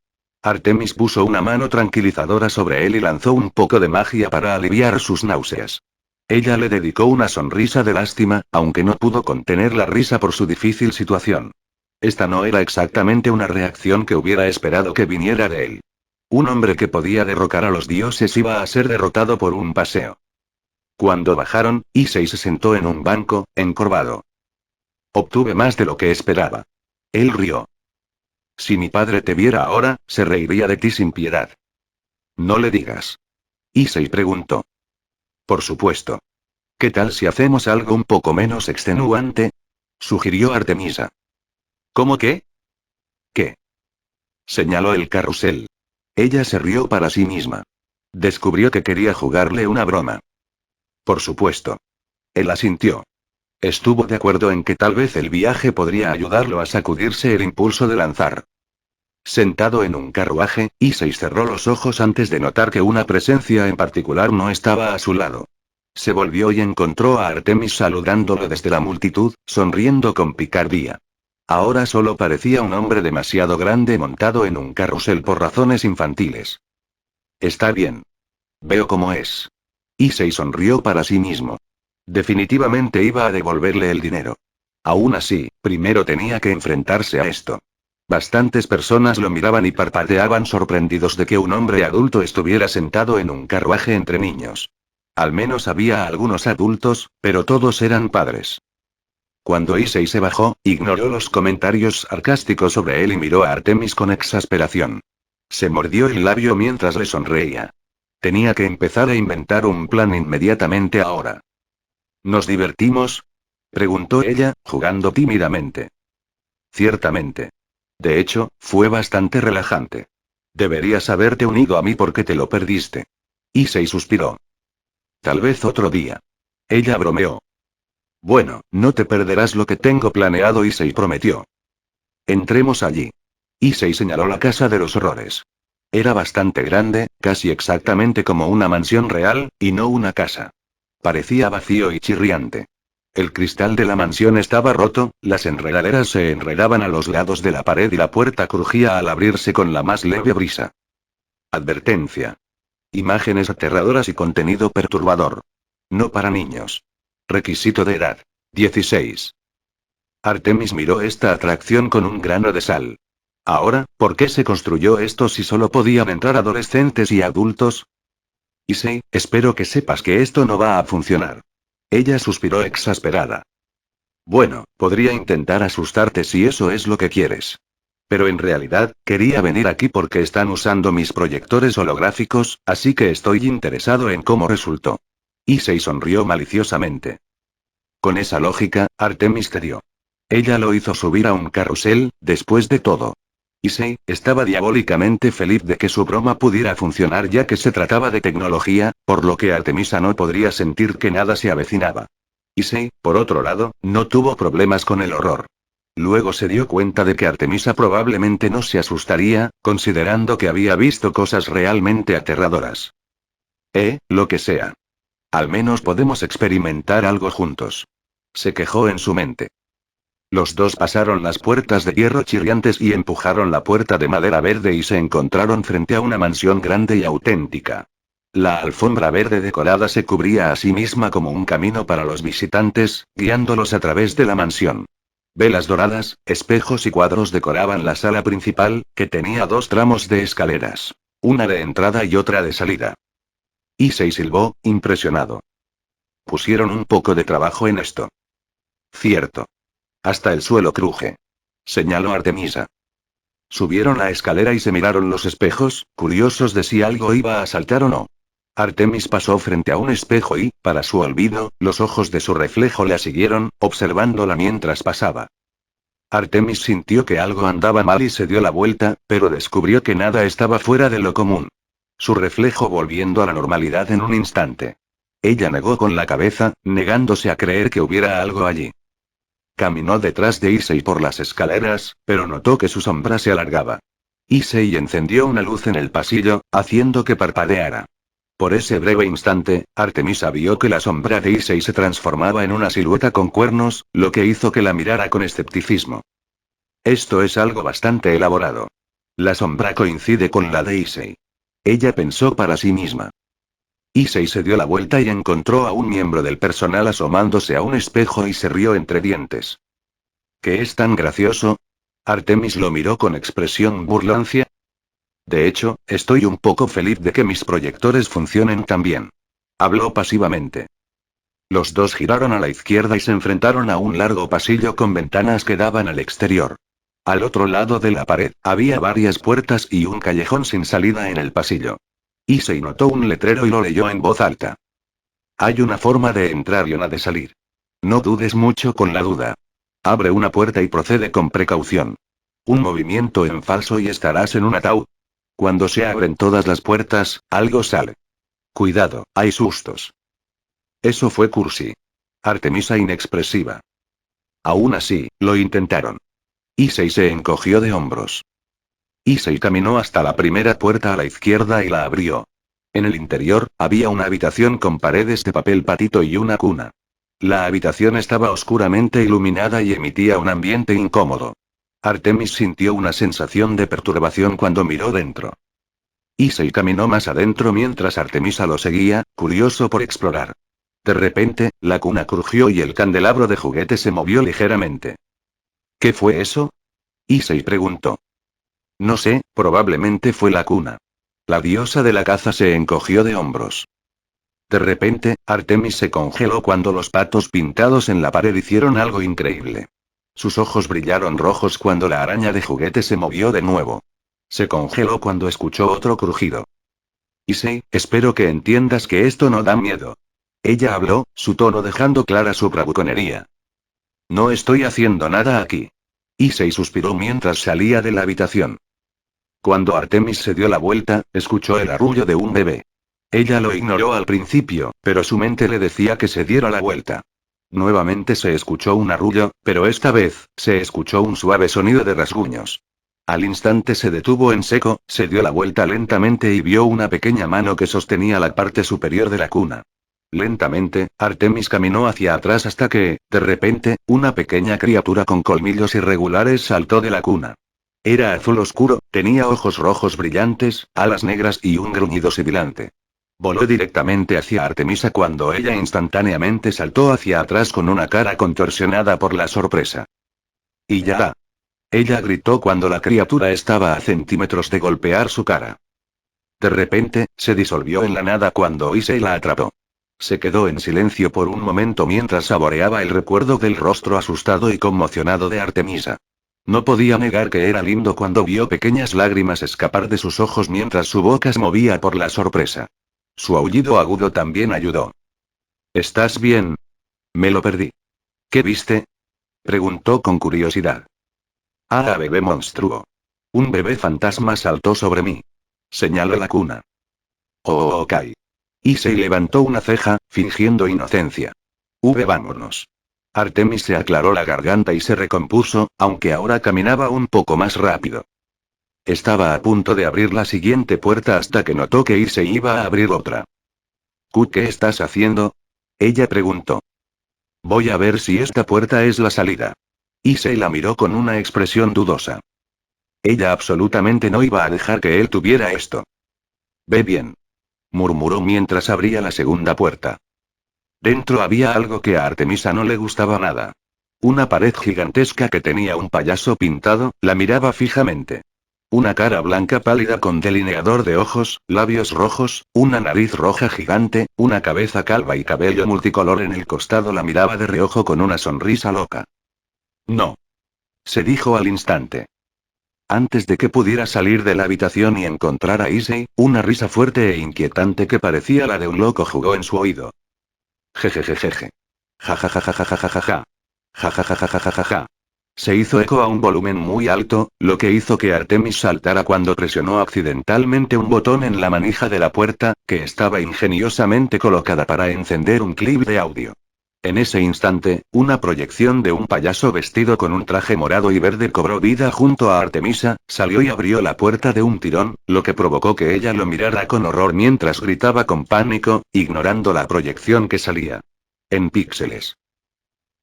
Artemis puso una mano tranquilizadora sobre él y lanzó un poco de magia para aliviar sus náuseas. Ella le dedicó una sonrisa de lástima, aunque no pudo contener la risa por su difícil situación. Esta no era exactamente una reacción que hubiera esperado que viniera de él. Un hombre que podía derrocar a los dioses iba a ser derrotado por un paseo. Cuando bajaron, Issei se sentó en un banco, encorvado. Obtuve más de lo que esperaba. Él rió. Si mi padre te viera ahora, se reiría de ti sin piedad. No le digas. Issei preguntó. Por supuesto. ¿Qué tal si hacemos algo un poco menos extenuante? Sugirió Artemisa. ¿Cómo qué? ¿Qué? Señaló el carrusel. Ella se rió para sí misma. Descubrió que quería jugarle una broma. Por supuesto. Él asintió. Estuvo de acuerdo en que tal vez el viaje podría ayudarlo a sacudirse el impulso de lanzar. Sentado en un carruaje, Issei cerró los ojos antes de notar que una presencia en particular no estaba a su lado. Se volvió y encontró a Artemis saludándolo desde la multitud, sonriendo con picardía. Ahora solo parecía un hombre demasiado grande montado en un carrusel por razones infantiles. Está bien. Veo cómo es. Issei sonrió para sí mismo. Definitivamente iba a devolverle el dinero. Aún así, primero tenía que enfrentarse a esto. Bastantes personas lo miraban y parpadeaban sorprendidos de que un hombre adulto estuviera sentado en un carruaje entre niños. Al menos había algunos adultos, pero todos eran padres. Cuando Issei se bajó, ignoró los comentarios sarcásticos sobre él y miró a Artemis con exasperación. Se mordió el labio mientras le sonreía. Tenía que empezar a inventar un plan inmediatamente ahora. ¿Nos divertimos? Preguntó ella, jugando tímidamente. Ciertamente. De hecho, fue bastante relajante. Deberías haberte unido a mí porque te lo perdiste. Issei suspiró. Tal vez otro día. Ella bromeó. Bueno, no te perderás lo que tengo planeado, Issei prometió. Entremos allí. Issei señaló la casa de los horrores. Era bastante grande, casi exactamente como una mansión real, y no una casa. Parecía vacío y chirriante. El cristal de la mansión estaba roto, las enredaderas se enredaban a los lados de la pared y la puerta crujía al abrirse con la más leve brisa. Advertencia. Imágenes aterradoras y contenido perturbador. No para niños. Requisito de edad. 16. Artemis miró esta atracción con un grano de sal. Ahora, ¿por qué se construyó esto si solo podían entrar adolescentes y adultos? Issei, espero que sepas que esto no va a funcionar. Ella suspiró exasperada. Bueno, podría intentar asustarte si eso es lo que quieres. Pero en realidad, quería venir aquí porque están usando mis proyectores holográficos, así que estoy interesado en cómo resultó. Issei sonrió maliciosamente. Con esa lógica, Artemis te dio. Ella lo hizo subir a un carrusel, después de todo. Issei estaba diabólicamente feliz de que su broma pudiera funcionar ya que se trataba de tecnología, por lo que Artemisa no podría sentir que nada se avecinaba. Issei, por otro lado, no tuvo problemas con el horror. Luego se dio cuenta de que Artemisa probablemente no se asustaría, considerando que había visto cosas realmente aterradoras. Lo que sea. Al menos podemos experimentar algo juntos. Se quejó en su mente. Los dos pasaron las puertas de hierro chirriantes y empujaron la puerta de madera verde y se encontraron frente a una mansión grande y auténtica. La alfombra verde decorada se cubría a sí misma como un camino para los visitantes, guiándolos a través de la mansión. Velas doradas, espejos y cuadros decoraban la sala principal, que tenía dos tramos de escaleras. Una de entrada y otra de salida. Issei silbó, impresionado. Pusieron un poco de trabajo en esto. Cierto. Hasta el suelo cruje. Señaló Artemisa. Subieron la escalera y se miraron los espejos, curiosos de si algo iba a saltar o no. Artemis pasó frente a un espejo y, para su olvido, los ojos de su reflejo la siguieron, observándola mientras pasaba. Artemis sintió que algo andaba mal y se dio la vuelta, pero descubrió que nada estaba fuera de lo común. Su reflejo volviendo a la normalidad en un instante. Ella negó con la cabeza, negándose a creer que hubiera algo allí. Caminó detrás de Issei por las escaleras, pero notó que su sombra se alargaba. Issei encendió una luz en el pasillo, haciendo que parpadeara. Por ese breve instante, Artemisa vio que la sombra de Issei se transformaba en una silueta con cuernos, lo que hizo que la mirara con escepticismo. Esto es algo bastante elaborado. La sombra coincide con la de Issei. Ella pensó para sí misma. Issei se dio la vuelta y encontró a un miembro del personal asomándose a un espejo y se rió entre dientes. ¿Qué es tan gracioso? Artemis lo miró con expresión burlancia. De hecho, estoy un poco feliz de que mis proyectores funcionen tan bien. Habló pasivamente. Los dos giraron a la izquierda y se enfrentaron a un largo pasillo con ventanas que daban al exterior. Al otro lado de la pared, había varias puertas y un callejón sin salida en el pasillo. Issei notó un letrero y lo leyó en voz alta. Hay una forma de entrar y una de salir. No dudes mucho con la duda. Abre una puerta y procede con precaución. Un movimiento en falso y estarás en un ataúd. Cuando se abren todas las puertas, algo sale. Cuidado, hay sustos. Eso fue cursi. Artemisa inexpresiva. Aún así, lo intentaron. Issei se encogió de hombros. Issei caminó hasta la primera puerta a la izquierda y la abrió. En el interior, había una habitación con paredes de papel patito y una cuna. La habitación estaba oscuramente iluminada y emitía un ambiente incómodo. Artemis sintió una sensación de perturbación cuando miró dentro. Issei caminó más adentro mientras Artemisa lo seguía, curioso por explorar. De repente, la cuna crujió y el candelabro de juguete se movió ligeramente. ¿Qué fue eso? Issei preguntó. No sé, probablemente fue la cuna. La diosa de la caza se encogió de hombros. De repente, Artemis se congeló cuando los patos pintados en la pared hicieron algo increíble. Sus ojos brillaron rojos cuando la araña de juguete se movió de nuevo. Se congeló cuando escuchó otro crujido. Issei, espero que entiendas que esto no da miedo. Ella habló, su tono dejando clara su bravuconería. No estoy haciendo nada aquí. Issei suspiró mientras salía de la habitación. Cuando Artemis se dio la vuelta, escuchó el arrullo de un bebé. Ella lo ignoró al principio, pero su mente le decía que se diera la vuelta. Nuevamente se escuchó un arrullo, pero esta vez, se escuchó un suave sonido de rasguños. Al instante se detuvo en seco, se dio la vuelta lentamente y vio una pequeña mano que sostenía la parte superior de la cuna. Lentamente, Artemis caminó hacia atrás hasta que, de repente, una pequeña criatura con colmillos irregulares saltó de la cuna. Era azul oscuro, tenía ojos rojos brillantes, alas negras y un gruñido sibilante. Voló directamente hacia Artemisa cuando ella instantáneamente saltó hacia atrás con una cara contorsionada por la sorpresa. ¡Y ya! Ella gritó cuando la criatura estaba a centímetros de golpear su cara. De repente, se disolvió en la nada cuando Issei la atrapó. Se quedó en silencio por un momento mientras saboreaba el recuerdo del rostro asustado y conmocionado de Artemisa. No podía negar que era lindo cuando vio pequeñas lágrimas escapar de sus ojos mientras su boca se movía por la sorpresa. Su aullido agudo también ayudó. ¿Estás bien? Me lo perdí. ¿Qué viste? Preguntó con curiosidad. Ah, bebé monstruo. Un bebé fantasma saltó sobre mí. Señaló la cuna. Oh, ok. Issei levantó una ceja, fingiendo inocencia. Vámonos. Artemis se aclaró la garganta y se recompuso, aunque ahora caminaba un poco más rápido. Estaba a punto de abrir la siguiente puerta hasta que notó que Issei iba a abrir otra. ¿Qué estás haciendo? Ella preguntó. Voy a ver si esta puerta es la salida. Issei la miró con una expresión dudosa. Ella absolutamente no iba a dejar que él tuviera esto. Ve bien. Murmuró mientras abría la segunda puerta. Dentro había algo que a Artemisa no le gustaba nada. Una pared gigantesca que tenía un payaso pintado, la miraba fijamente. Una cara blanca pálida con delineador de ojos, labios rojos, una nariz roja gigante, una cabeza calva y cabello multicolor en el costado la miraba de reojo con una sonrisa loca. No. Se dijo al instante. Antes de que pudiera salir de la habitación y encontrar a Issei, una risa fuerte e inquietante que parecía la de un loco jugó en su oído. Jejejejeje. Jajajajajajajaja. Jajajajajajaja. Se hizo eco a un volumen muy alto, lo que hizo que Artemis saltara cuando presionó accidentalmente un botón en la manija de la puerta, que estaba ingeniosamente colocada para encender un clip de audio. En ese instante, una proyección de un payaso vestido con un traje morado y verde cobró vida junto a Artemisa, salió y abrió la puerta de un tirón, lo que provocó que ella lo mirara con horror mientras gritaba con pánico, ignorando la proyección que salía. En píxeles.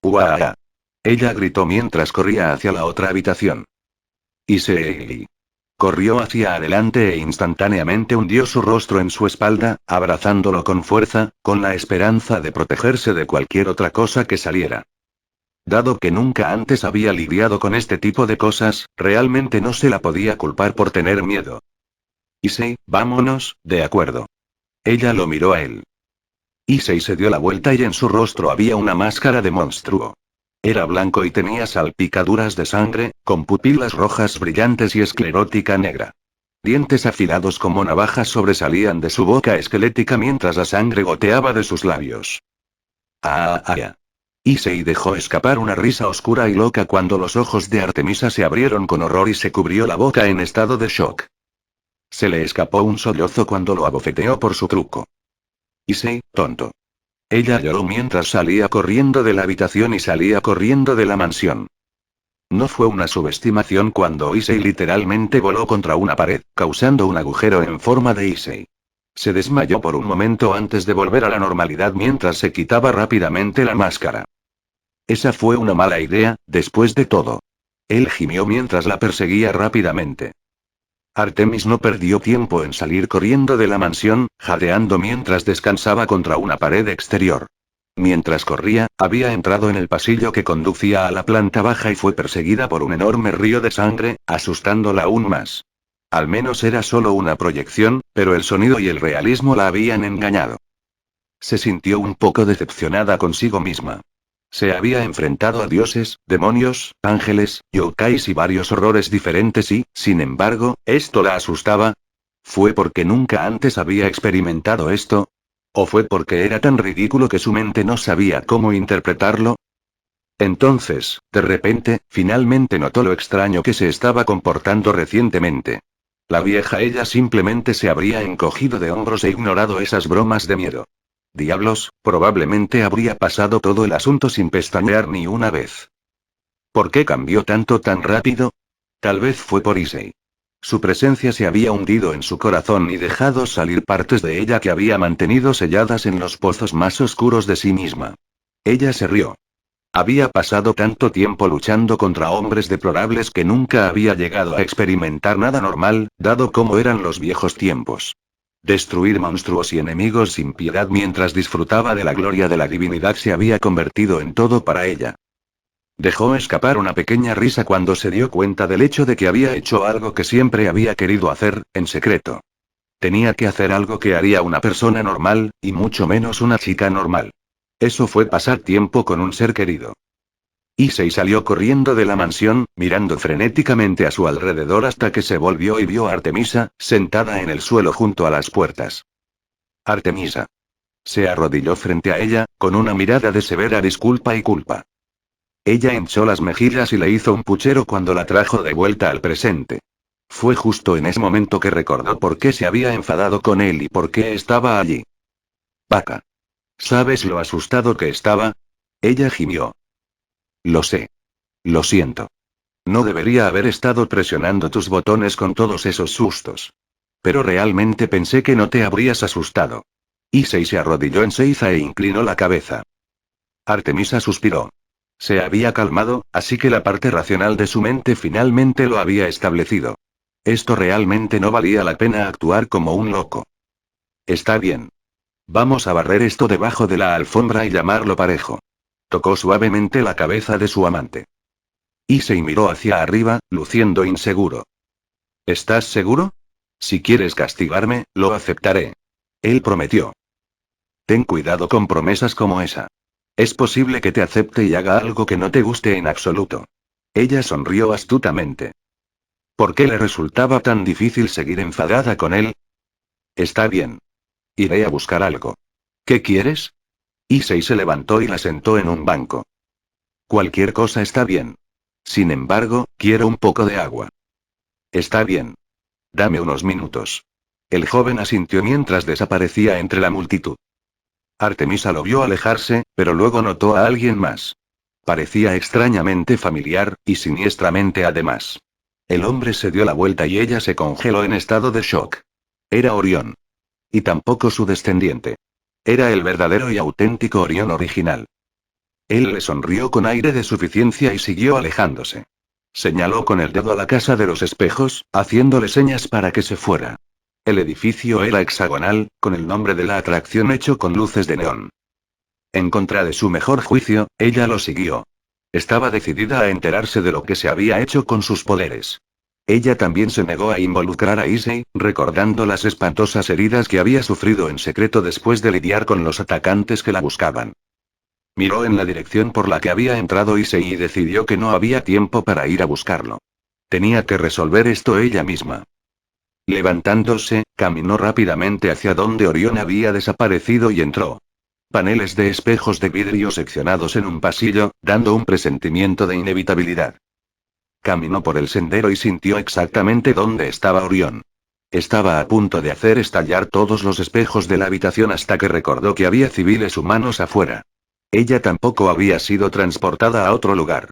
¡Uah! Ella gritó mientras corría hacia la otra habitación. Issei. Corrió hacia adelante e instantáneamente hundió su rostro en su espalda, abrazándolo con fuerza, con la esperanza de protegerse de cualquier otra cosa que saliera. Dado que nunca antes había lidiado con este tipo de cosas, realmente no se la podía culpar por tener miedo. Issei, vámonos, de acuerdo. Ella lo miró a él. Issei se dio la vuelta y en su rostro había una máscara de monstruo. Era blanco y tenía salpicaduras de sangre, con pupilas rojas brillantes y esclerótica negra. Dientes afilados como navajas sobresalían de su boca esquelética mientras la sangre goteaba de sus labios. Issei dejó escapar una risa oscura y loca cuando los ojos de Artemisa se abrieron con horror y se cubrió la boca en estado de shock. Se le escapó un sollozo cuando lo abofeteó por su truco. Issei, tonto. Ella lloró mientras salía corriendo de la habitación y salía corriendo de la mansión. No fue una subestimación cuando Issei literalmente voló contra una pared, causando un agujero en forma de Issei. Se desmayó por un momento antes de volver a la normalidad mientras se quitaba rápidamente la máscara. Esa fue una mala idea, después de todo. Él gimió mientras la perseguía rápidamente. Artemis no perdió tiempo en salir corriendo de la mansión, jadeando mientras descansaba contra una pared exterior. Mientras corría, había entrado en el pasillo que conducía a la planta baja y fue perseguida por un enorme río de sangre, asustándola aún más. Al menos era solo una proyección, pero el sonido y el realismo la habían engañado. Se sintió un poco decepcionada consigo misma. Se había enfrentado a dioses, demonios, ángeles, yokais y varios horrores diferentes y, sin embargo, ¿esto la asustaba? ¿Fue porque nunca antes había experimentado esto? ¿O fue porque era tan ridículo que su mente no sabía cómo interpretarlo? Entonces, de repente, finalmente notó lo extraño que se estaba comportando recientemente. La vieja ella simplemente se habría encogido de hombros e ignorado esas bromas de miedo. Diablos, probablemente habría pasado todo el asunto sin pestañear ni una vez. ¿Por qué cambió tanto tan rápido? Tal vez fue por Issei. Su presencia se había hundido en su corazón y dejado salir partes de ella que había mantenido selladas en los pozos más oscuros de sí misma. Ella se rió. Había pasado tanto tiempo luchando contra hombres deplorables que nunca había llegado a experimentar nada normal, dado cómo eran los viejos tiempos. Destruir monstruos y enemigos sin piedad mientras disfrutaba de la gloria de la divinidad se había convertido en todo para ella. Dejó escapar una pequeña risa cuando se dio cuenta del hecho de que había hecho algo que siempre había querido hacer, en secreto. Tenía que hacer algo que haría una persona normal, y mucho menos una chica normal. Eso fue pasar tiempo con un ser querido. Issei salió corriendo de la mansión, mirando frenéticamente a su alrededor hasta que se volvió y vio a Artemisa, sentada en el suelo junto a las puertas. Artemisa. Se arrodilló frente a ella, con una mirada de severa disculpa y culpa. Ella hinchó las mejillas y le hizo un puchero cuando la trajo de vuelta al presente. Fue justo en ese momento que recordó por qué se había enfadado con él y por qué estaba allí. Vaca. ¿Sabes lo asustado que estaba? Ella gimió. Lo sé. Lo siento. No debería haber estado presionando tus botones con todos esos sustos. Pero realmente pensé que no te habrías asustado. Issei se arrodilló en ceiza e inclinó la cabeza. Artemisa suspiró. Se había calmado, así que la parte racional de su mente finalmente lo había establecido. Esto realmente no valía la pena actuar como un loco. Está bien. Vamos a barrer esto debajo de la alfombra y llamarlo parejo. Tocó suavemente la cabeza de su amante. Issei miró hacia arriba, luciendo inseguro. ¿Estás seguro? Si quieres castigarme, lo aceptaré. Él prometió. Ten cuidado con promesas como esa. Es posible que te acepte y haga algo que no te guste en absoluto. Ella sonrió astutamente. ¿Por qué le resultaba tan difícil seguir enfadada con él? Está bien. Iré a buscar algo. ¿Qué quieres? Issei se levantó y la sentó en un banco. Cualquier cosa está bien. Sin embargo, quiero un poco de agua. Está bien. Dame unos minutos. El joven asintió mientras desaparecía entre la multitud. Artemisa lo vio alejarse, pero luego notó a alguien más. Parecía extrañamente familiar, y siniestramente además. El hombre se dio la vuelta y ella se congeló en estado de shock. Era Orión. Y tampoco su descendiente. Era el verdadero y auténtico Orión original. Él le sonrió con aire de suficiencia y siguió alejándose. Señaló con el dedo a la casa de los espejos, haciéndole señas para que se fuera. El edificio era hexagonal, con el nombre de la atracción hecho con luces de neón. En contra de su mejor juicio, ella lo siguió. Estaba decidida a enterarse de lo que se había hecho con sus poderes. Ella también se negó a involucrar a Issei, recordando las espantosas heridas que había sufrido en secreto después de lidiar con los atacantes que la buscaban. Miró en la dirección por la que había entrado Issei y decidió que no había tiempo para ir a buscarlo. Tenía que resolver esto ella misma. Levantándose, caminó rápidamente hacia donde Orión había desaparecido y entró. Paneles de espejos de vidrio seccionados en un pasillo, dando un presentimiento de inevitabilidad. Caminó por el sendero y sintió exactamente dónde estaba Orión. Estaba a punto de hacer estallar todos los espejos de la habitación hasta que recordó que había civiles humanos afuera. Ella tampoco había sido transportada a otro lugar.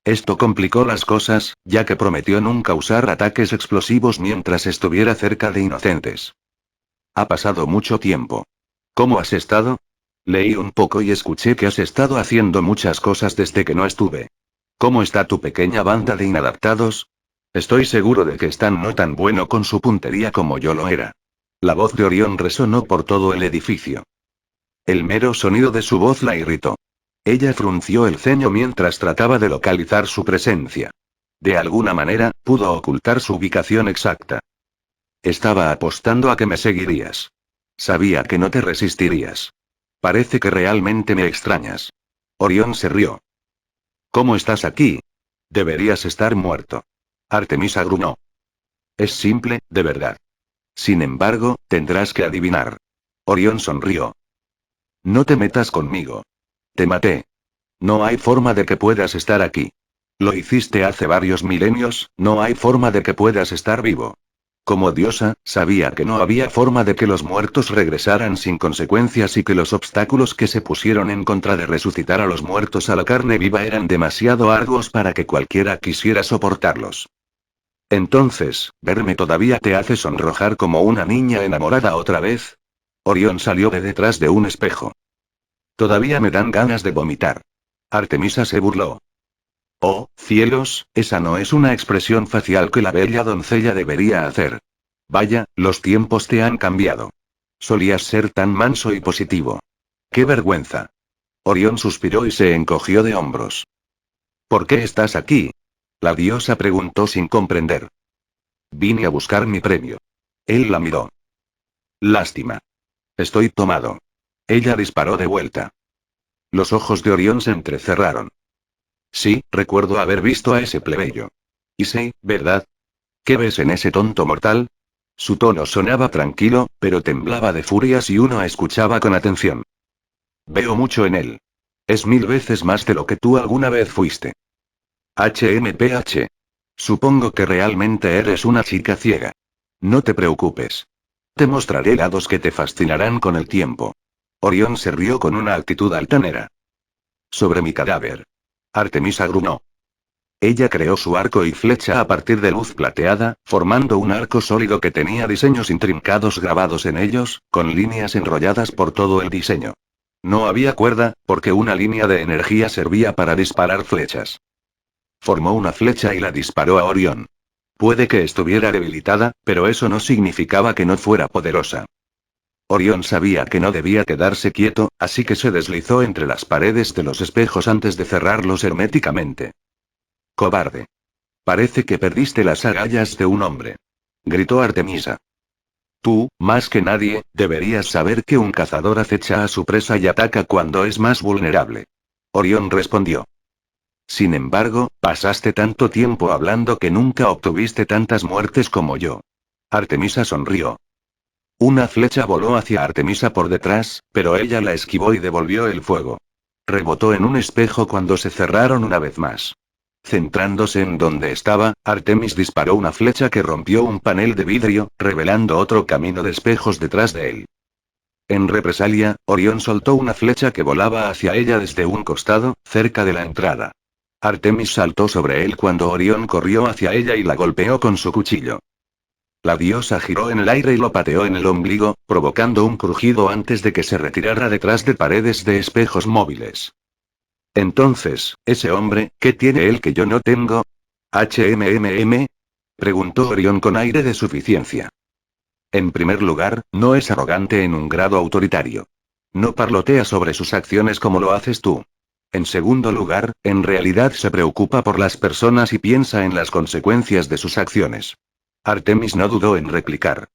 Esto complicó las cosas, ya que prometió nunca usar ataques explosivos mientras estuviera cerca de inocentes. Ha pasado mucho tiempo. ¿Cómo has estado? Leí un poco y escuché que has estado haciendo muchas cosas desde que no estuve. ¿Cómo está tu pequeña banda de inadaptados? Estoy seguro de que están no tan bueno con su puntería como yo lo era. La voz de Orión resonó por todo el edificio. El mero sonido de su voz la irritó. Ella frunció el ceño mientras trataba de localizar su presencia. De alguna manera, pudo ocultar su ubicación exacta. Estaba apostando a que me seguirías. Sabía que no te resistirías. Parece que realmente me extrañas. Orión se rió. ¿Cómo estás aquí? Deberías estar muerto. Artemisa gruñó. Es simple, de verdad. Sin embargo, tendrás que adivinar. Orión sonrió. No te metas conmigo. Te maté. No hay forma de que puedas estar aquí. Lo hiciste hace varios milenios, no hay forma de que puedas estar vivo. Como diosa, sabía que no había forma de que los muertos regresaran sin consecuencias y que los obstáculos que se pusieron en contra de resucitar a los muertos a la carne viva eran demasiado arduos para que cualquiera quisiera soportarlos. Entonces, ¿verme todavía te hace sonrojar como una niña enamorada otra vez? Orión salió de detrás de un espejo. Todavía me dan ganas de vomitar. Artemisa se burló. Oh, cielos, esa no es una expresión facial que la bella doncella debería hacer. Vaya, los tiempos te han cambiado. Solías ser tan manso y positivo. ¡Qué vergüenza! Orión suspiró y se encogió de hombros. ¿Por qué estás aquí? La diosa preguntó sin comprender. Vine a buscar mi premio. Él la miró. Lástima. Estoy tomado. Ella disparó de vuelta. Los ojos de Orión se entrecerraron. Sí, recuerdo haber visto a ese plebeyo. Issei, ¿verdad? ¿Qué ves en ese tonto mortal? Su tono sonaba tranquilo, pero temblaba de furia si uno escuchaba con atención. Veo mucho en él. Es 1000 veces más de lo que tú alguna vez fuiste. HMPH. Supongo que realmente eres una chica ciega. No te preocupes. Te mostraré lados que te fascinarán con el tiempo. Orión se rió con una actitud altanera. Sobre mi cadáver. Artemisa gruñó. Ella creó su arco y flecha a partir de luz plateada, formando un arco sólido que tenía diseños intrincados grabados en ellos, con líneas enrolladas por todo el diseño. No había cuerda, porque una línea de energía servía para disparar flechas. Formó una flecha y la disparó a Orión. Puede que estuviera debilitada, pero eso no significaba que no fuera poderosa. Orión sabía que no debía quedarse quieto, así que se deslizó entre las paredes de los espejos antes de cerrarlos herméticamente. Cobarde. Parece que perdiste las agallas de un hombre. Gritó Artemisa. Tú, más que nadie, deberías saber que un cazador acecha a su presa y ataca cuando es más vulnerable. Orión respondió. Sin embargo, pasaste tanto tiempo hablando que nunca obtuviste tantas muertes como yo. Artemisa sonrió. Una flecha voló hacia Artemisa por detrás, pero ella la esquivó y devolvió el fuego. Rebotó en un espejo cuando se cerraron una vez más. Centrándose en donde estaba, Artemis disparó una flecha que rompió un panel de vidrio, revelando otro camino de espejos detrás de él. En represalia, Orión soltó una flecha que volaba hacia ella desde un costado, cerca de la entrada. Artemis saltó sobre él cuando Orión corrió hacia ella y la golpeó con su cuchillo. La diosa giró en el aire y lo pateó en el ombligo, provocando un crujido antes de que se retirara detrás de paredes de espejos móviles. Entonces, ¿ese hombre, qué tiene él que yo no tengo? ¿HMMM? Preguntó Orión con aire de suficiencia. En primer lugar, no es arrogante en un grado autoritario. No parlotea sobre sus acciones como lo haces tú. En segundo lugar, en realidad se preocupa por las personas y piensa en las consecuencias de sus acciones. Artemis no dudó en replicar.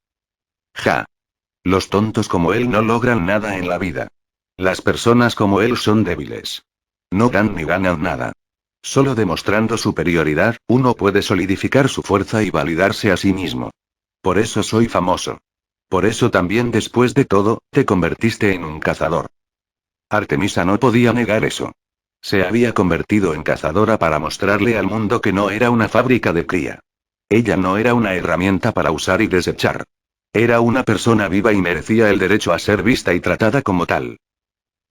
Ja. Los tontos como él no logran nada en la vida. Las personas como él son débiles. No dan ni ganan nada. Solo demostrando superioridad, uno puede solidificar su fuerza y validarse a sí mismo. Por eso soy famoso. Por eso también después de todo, te convertiste en un cazador. Artemisa no podía negar eso. Se había convertido en cazadora para mostrarle al mundo que no era una fábrica de cría. Ella no era una herramienta para usar y desechar. Era una persona viva y merecía el derecho a ser vista y tratada como tal.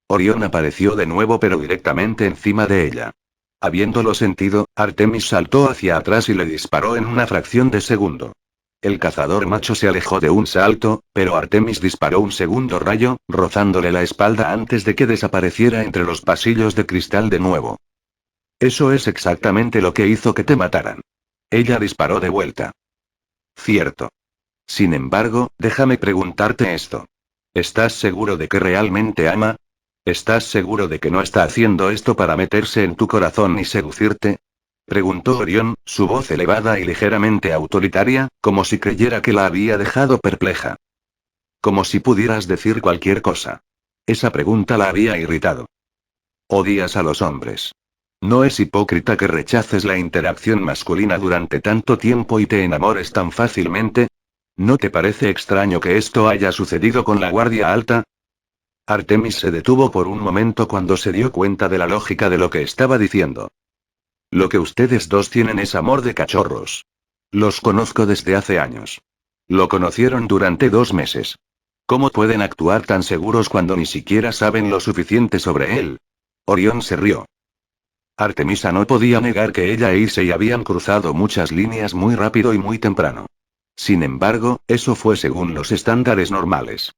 Orión apareció de nuevo pero directamente encima de ella. Habiéndolo sentido, Artemis saltó hacia atrás y le disparó en una fracción de segundo. El cazador macho se alejó de un salto, pero Artemis disparó un segundo rayo, rozándole la espalda antes de que desapareciera entre los pasillos de cristal de nuevo. Eso es exactamente lo que hizo que te mataran. Ella disparó de vuelta. Cierto. Sin embargo, déjame preguntarte esto. ¿Estás seguro de que realmente ama? ¿Estás seguro de que no está haciendo esto para meterse en tu corazón y seducirte? Preguntó Orión, su voz elevada y ligeramente autoritaria, como si creyera que la había dejado perpleja. Como si pudieras decir cualquier cosa. Esa pregunta la había irritado. Odias a los hombres. ¿No es hipócrita que rechaces la interacción masculina durante tanto tiempo y te enamores tan fácilmente? ¿No te parece extraño que esto haya sucedido con la guardia alta? Artemis se detuvo por un momento cuando se dio cuenta de la lógica de lo que estaba diciendo. Lo que ustedes dos tienen es amor de cachorros. Los conozco desde hace años. Lo conocieron durante 2 meses. ¿Cómo pueden actuar tan seguros cuando ni siquiera saben lo suficiente sobre él? Orión se rió. Artemisa no podía negar que ella e Issei habían cruzado muchas líneas muy rápido y muy temprano. Sin embargo, eso fue según los estándares normales.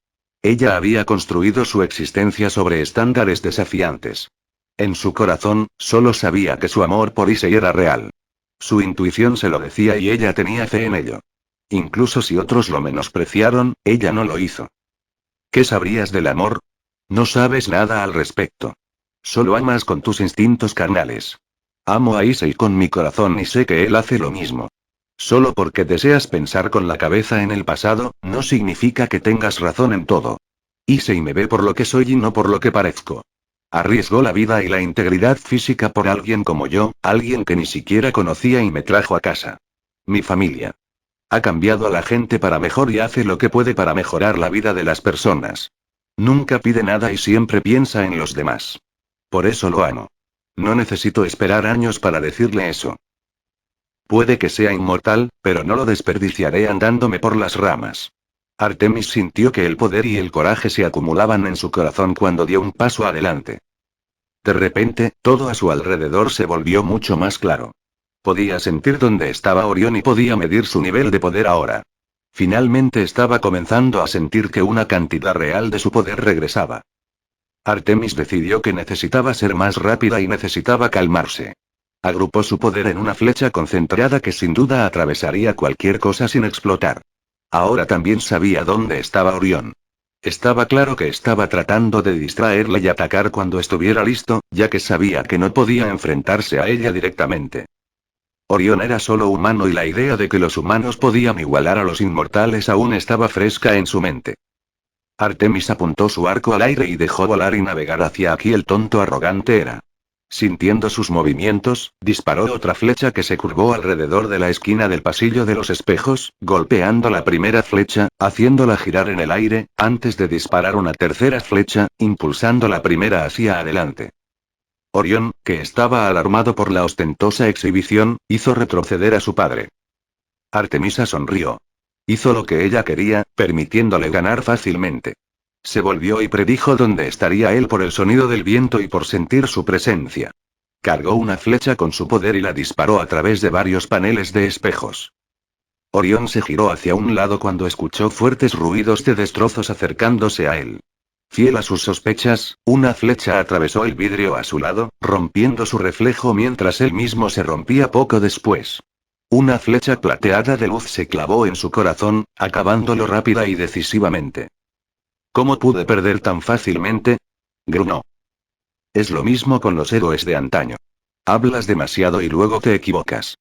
Ella había construido su existencia sobre estándares desafiantes. En su corazón, solo sabía que su amor por Issei era real. Su intuición se lo decía y ella tenía fe en ello. Incluso si otros lo menospreciaron, ella no lo hizo. ¿Qué sabrías del amor? No sabes nada al respecto. Solo amas con tus instintos carnales. Amo a Issei con mi corazón y sé que él hace lo mismo. Solo porque deseas pensar con la cabeza en el pasado, no significa que tengas razón en todo. Issei me ve por lo que soy y no por lo que parezco. Arriesgó la vida y la integridad física por alguien como yo, alguien que ni siquiera conocía y me trajo a casa. Mi familia. Ha cambiado a la gente para mejor y hace lo que puede para mejorar la vida de las personas. Nunca pide nada y siempre piensa en los demás. Por eso lo amo. No necesito esperar años para decirle eso. Puede que sea inmortal, pero no lo desperdiciaré andándome por las ramas. Artemis sintió que el poder y el coraje se acumulaban en su corazón cuando dio un paso adelante. De repente, todo a su alrededor se volvió mucho más claro. Podía sentir dónde estaba Orión y podía medir su nivel de poder ahora. Finalmente estaba comenzando a sentir que una cantidad real de su poder regresaba. Artemis decidió que necesitaba ser más rápida y necesitaba calmarse. Agrupó su poder en una flecha concentrada que sin duda atravesaría cualquier cosa sin explotar. Ahora también sabía dónde estaba Orión. Estaba claro que estaba tratando de distraerla y atacar cuando estuviera listo, ya que sabía que no podía enfrentarse a ella directamente. Orión era solo humano y la idea de que los humanos podían igualar a los inmortales aún estaba fresca en su mente. Artemis apuntó su arco al aire y dejó volar y navegar hacia aquí el tonto arrogante era. Sintiendo sus movimientos, disparó otra flecha que se curvó alrededor de la esquina del pasillo de los espejos, golpeando la primera flecha, haciéndola girar en el aire, antes de disparar una tercera flecha, impulsando la primera hacia adelante. Orión, que estaba alarmado por la ostentosa exhibición, hizo retroceder a su padre. Artemisa sonrió. Hizo lo que ella quería, permitiéndole ganar fácilmente. Se volvió y predijo dónde estaría él por el sonido del viento y por sentir su presencia. Cargó una flecha con su poder y la disparó a través de varios paneles de espejos. Orión se giró hacia un lado cuando escuchó fuertes ruidos de destrozos acercándose a él. Fiel a sus sospechas, una flecha atravesó el vidrio a su lado, rompiendo su reflejo mientras él mismo se rompía poco después. Una flecha plateada de luz se clavó en su corazón, acabándolo rápida y decisivamente. ¿Cómo pude perder tan fácilmente? Gruñó. Es lo mismo con los héroes de antaño. Hablas demasiado y luego te equivocas.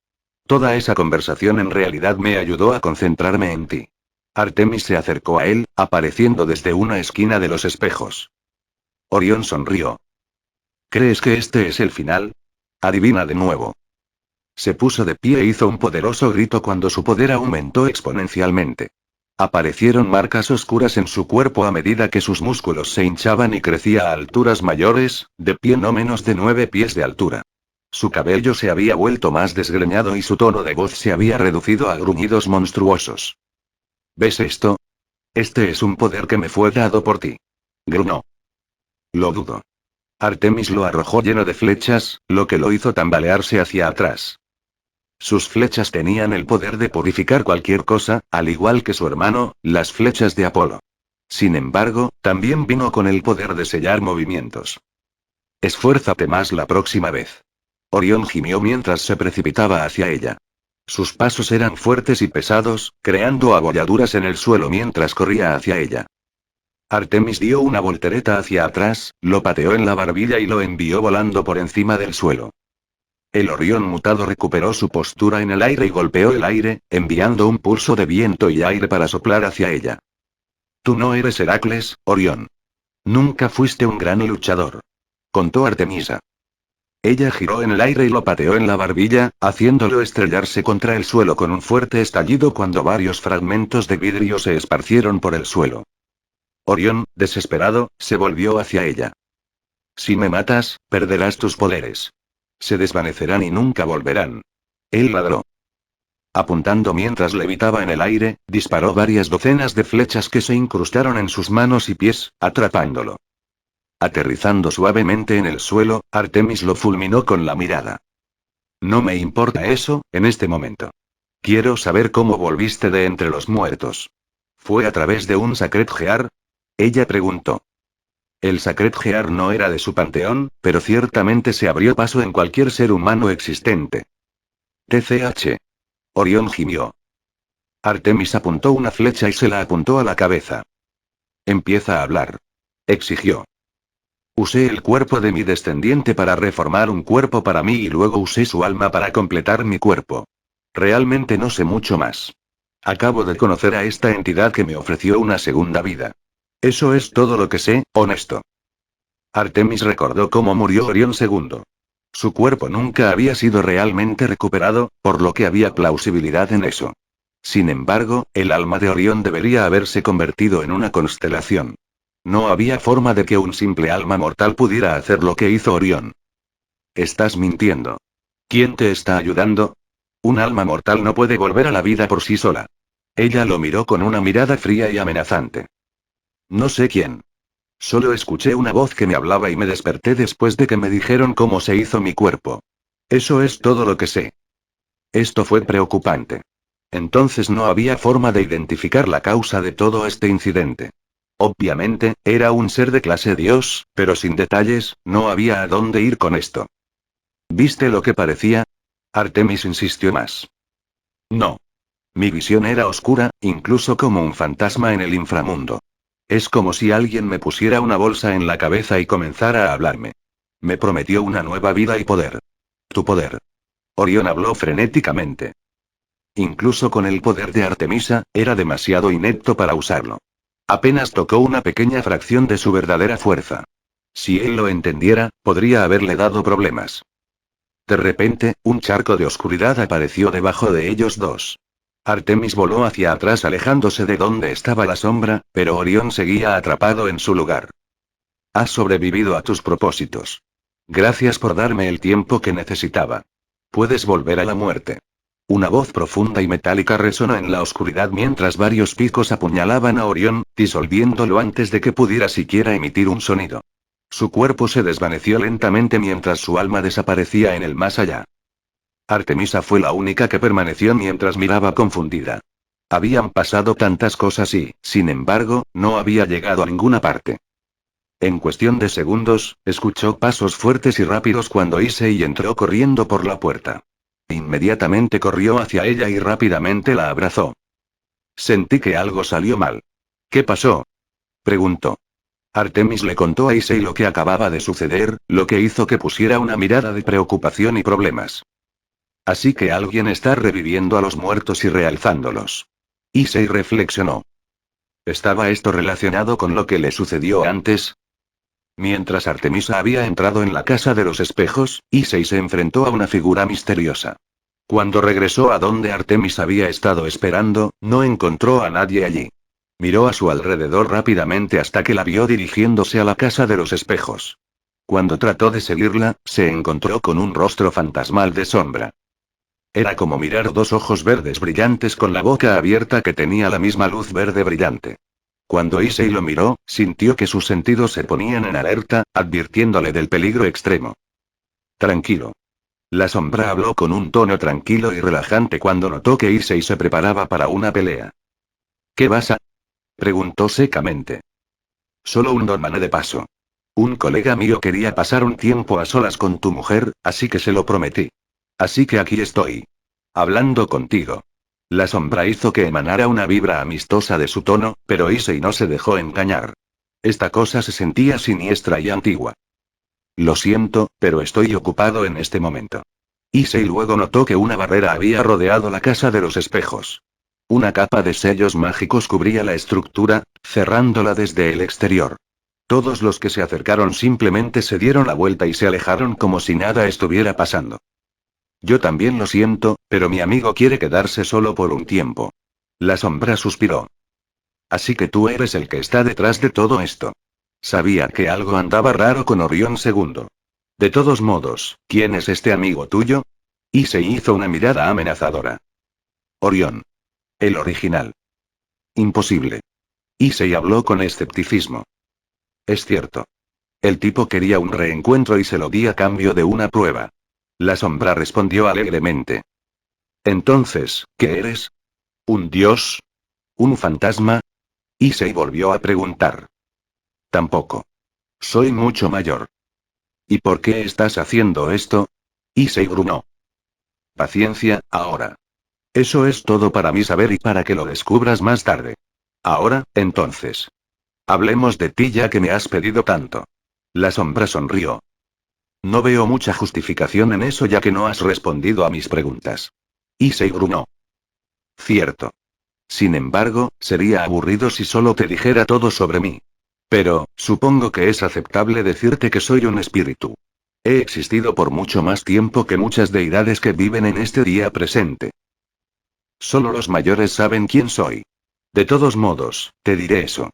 Toda esa conversación en realidad me ayudó a concentrarme en ti. Artemis se acercó a él, apareciendo desde una esquina de los espejos. Orión sonrió. ¿Crees que este es el final? Adivina de nuevo. Se puso de pie e hizo un poderoso grito cuando su poder aumentó exponencialmente. Aparecieron marcas oscuras en su cuerpo a medida que sus músculos se hinchaban y crecía a alturas mayores, de pie no menos de 9 pies de altura. Su cabello se había vuelto más desgreñado y su tono de voz se había reducido a gruñidos monstruosos. ¿Ves esto? Este es un poder que me fue dado por ti. Gruñó. Lo dudo. Artemis lo arrojó lleno de flechas, lo que lo hizo tambalearse hacia atrás. Sus flechas tenían el poder de purificar cualquier cosa, al igual que su hermano, las flechas de Apolo. Sin embargo, también vino con el poder de sellar movimientos. Esfuérzate más la próxima vez. Orión gimió mientras se precipitaba hacia ella. Sus pasos eran fuertes y pesados, creando abolladuras en el suelo mientras corría hacia ella. Artemis dio una voltereta hacia atrás, lo pateó en la barbilla y lo envió volando por encima del suelo. El Orión mutado recuperó su postura en el aire y golpeó el aire, enviando un pulso de viento y aire para soplar hacia ella. Tú no eres Heracles, Orión. Nunca fuiste un gran luchador. Contó Artemisa. Ella giró en el aire y lo pateó en la barbilla, haciéndolo estrellarse contra el suelo con un fuerte estallido cuando varios fragmentos de vidrio se esparcieron por el suelo. Orión, desesperado, se volvió hacia ella. Si me matas, perderás tus poderes. Se desvanecerán y nunca volverán. Él ladró. Apuntando mientras levitaba en el aire, disparó varias docenas de flechas que se incrustaron en sus manos y pies, atrapándolo. Aterrizando suavemente en el suelo, Artemis lo fulminó con la mirada. No me importa eso, en este momento. Quiero saber cómo volviste de entre los muertos. ¿Fue a través de un Sacred Gear? Ella preguntó. El Sacred Gear no era de su panteón, pero ciertamente se abrió paso en cualquier ser humano existente. TCH. Orión gimió. Artemis apuntó una flecha y se la apuntó a la cabeza. Empieza a hablar. Exigió. Usé el cuerpo de mi descendiente para reformar un cuerpo para mí y luego usé su alma para completar mi cuerpo. Realmente no sé mucho más. Acabo de conocer a esta entidad que me ofreció una segunda vida. Eso es todo lo que sé, honesto. Artemis recordó cómo murió Orión II. Su cuerpo nunca había sido realmente recuperado, por lo que había plausibilidad en eso. Sin embargo, el alma de Orión debería haberse convertido en una constelación. No había forma de que un simple alma mortal pudiera hacer lo que hizo Orión. Estás mintiendo. ¿Quién te está ayudando? Un alma mortal no puede volver a la vida por sí sola. Ella lo miró con una mirada fría y amenazante. No sé quién. Solo escuché una voz que me hablaba y me desperté después de que me dijeron cómo se hizo mi cuerpo. Eso es todo lo que sé. Esto fue preocupante. Entonces no había forma de identificar la causa de todo este incidente. Obviamente, era un ser de clase Dios, pero sin detalles, no había a dónde ir con esto. ¿Viste lo que parecía? Artemis insistió más. No. Mi visión era oscura, incluso como un fantasma en el inframundo. Es como si alguien me pusiera una bolsa en la cabeza y comenzara a hablarme. Me prometió una nueva vida y poder. Tu poder. Orión habló frenéticamente. Incluso con el poder de Artemisa, era demasiado inepto para usarlo. Apenas tocó una pequeña fracción de su verdadera fuerza. Si él lo entendiera, podría haberle dado problemas. De repente, un charco de oscuridad apareció debajo de ellos dos. Artemis voló hacia atrás alejándose de donde estaba la sombra, pero Orión seguía atrapado en su lugar. Has sobrevivido a tus propósitos. Gracias por darme el tiempo que necesitaba. Puedes volver a la muerte. Una voz profunda y metálica resonó en la oscuridad mientras varios picos apuñalaban a Orión, disolviéndolo antes de que pudiera siquiera emitir un sonido. Su cuerpo se desvaneció lentamente mientras su alma desaparecía en el más allá. Artemisa fue la única que permaneció mientras miraba confundida. Habían pasado tantas cosas y, sin embargo, no había llegado a ninguna parte. En cuestión de segundos, escuchó pasos fuertes y rápidos cuando Issei entró corriendo por la puerta. Inmediatamente corrió hacia ella y rápidamente la abrazó. Sentí que algo salió mal. ¿Qué pasó? Preguntó. Artemis le contó a Issei lo que acababa de suceder, lo que hizo que pusiera una mirada de preocupación y problemas. Así que alguien está reviviendo a los muertos y realzándolos. Issei reflexionó. ¿Estaba esto relacionado con lo que le sucedió antes? Mientras Artemisa había entrado en la casa de los espejos, Issei se enfrentó a una figura misteriosa. Cuando regresó a donde Artemis había estado esperando, no encontró a nadie allí. Miró a su alrededor rápidamente hasta que la vio dirigiéndose a la casa de los espejos. Cuando trató de seguirla, se encontró con un rostro fantasmal de sombra. Era como mirar dos ojos verdes brillantes con la boca abierta que tenía la misma luz verde brillante. Cuando Issei lo miró, sintió que sus sentidos se ponían en alerta, advirtiéndole del peligro extremo. Tranquilo. La sombra habló con un tono tranquilo y relajante cuando notó que Issei se preparaba para una pelea. ¿Qué vas a? Preguntó secamente. Solo un domane de paso. Un colega mío quería pasar un tiempo a solas con tu mujer, así que se lo prometí. Así que aquí estoy. Hablando contigo. La sombra hizo que emanara una vibra amistosa de su tono, pero Issei no se dejó engañar. Esta cosa se sentía siniestra y antigua. Lo siento, pero estoy ocupado en este momento. Issei luego notó que una barrera había rodeado la casa de los espejos. Una capa de sellos mágicos cubría la estructura, cerrándola desde el exterior. Todos los que se acercaron simplemente se dieron la vuelta y se alejaron como si nada estuviera pasando. Yo también lo siento, pero mi amigo quiere quedarse solo por un tiempo. La sombra suspiró. Así que tú eres el que está detrás de todo esto. Sabía que algo andaba raro con Orión II. De todos modos, ¿quién es este amigo tuyo? Y se hizo una mirada amenazadora. Orión. El original. Imposible. Issei habló con escepticismo. Es cierto. El tipo quería un reencuentro y se lo di a cambio de una prueba. La sombra respondió alegremente. Entonces, ¿qué eres? ¿Un dios? ¿Un fantasma? Issei volvió a preguntar. Tampoco. Soy mucho mayor. ¿Y por qué estás haciendo esto? Issei gruñó. Paciencia, ahora. Eso es todo para mí saber y para que lo descubras más tarde. Ahora, entonces. Hablemos de ti ya que me has pedido tanto. La sombra sonrió. No veo mucha justificación en eso ya que no has respondido a mis preguntas. Issei gruñó. Cierto. Sin embargo, sería aburrido si solo te dijera todo sobre mí. Pero, supongo que es aceptable decirte que soy un espíritu. He existido por mucho más tiempo que muchas deidades que viven en este día presente. Solo los mayores saben quién soy. De todos modos, te diré eso.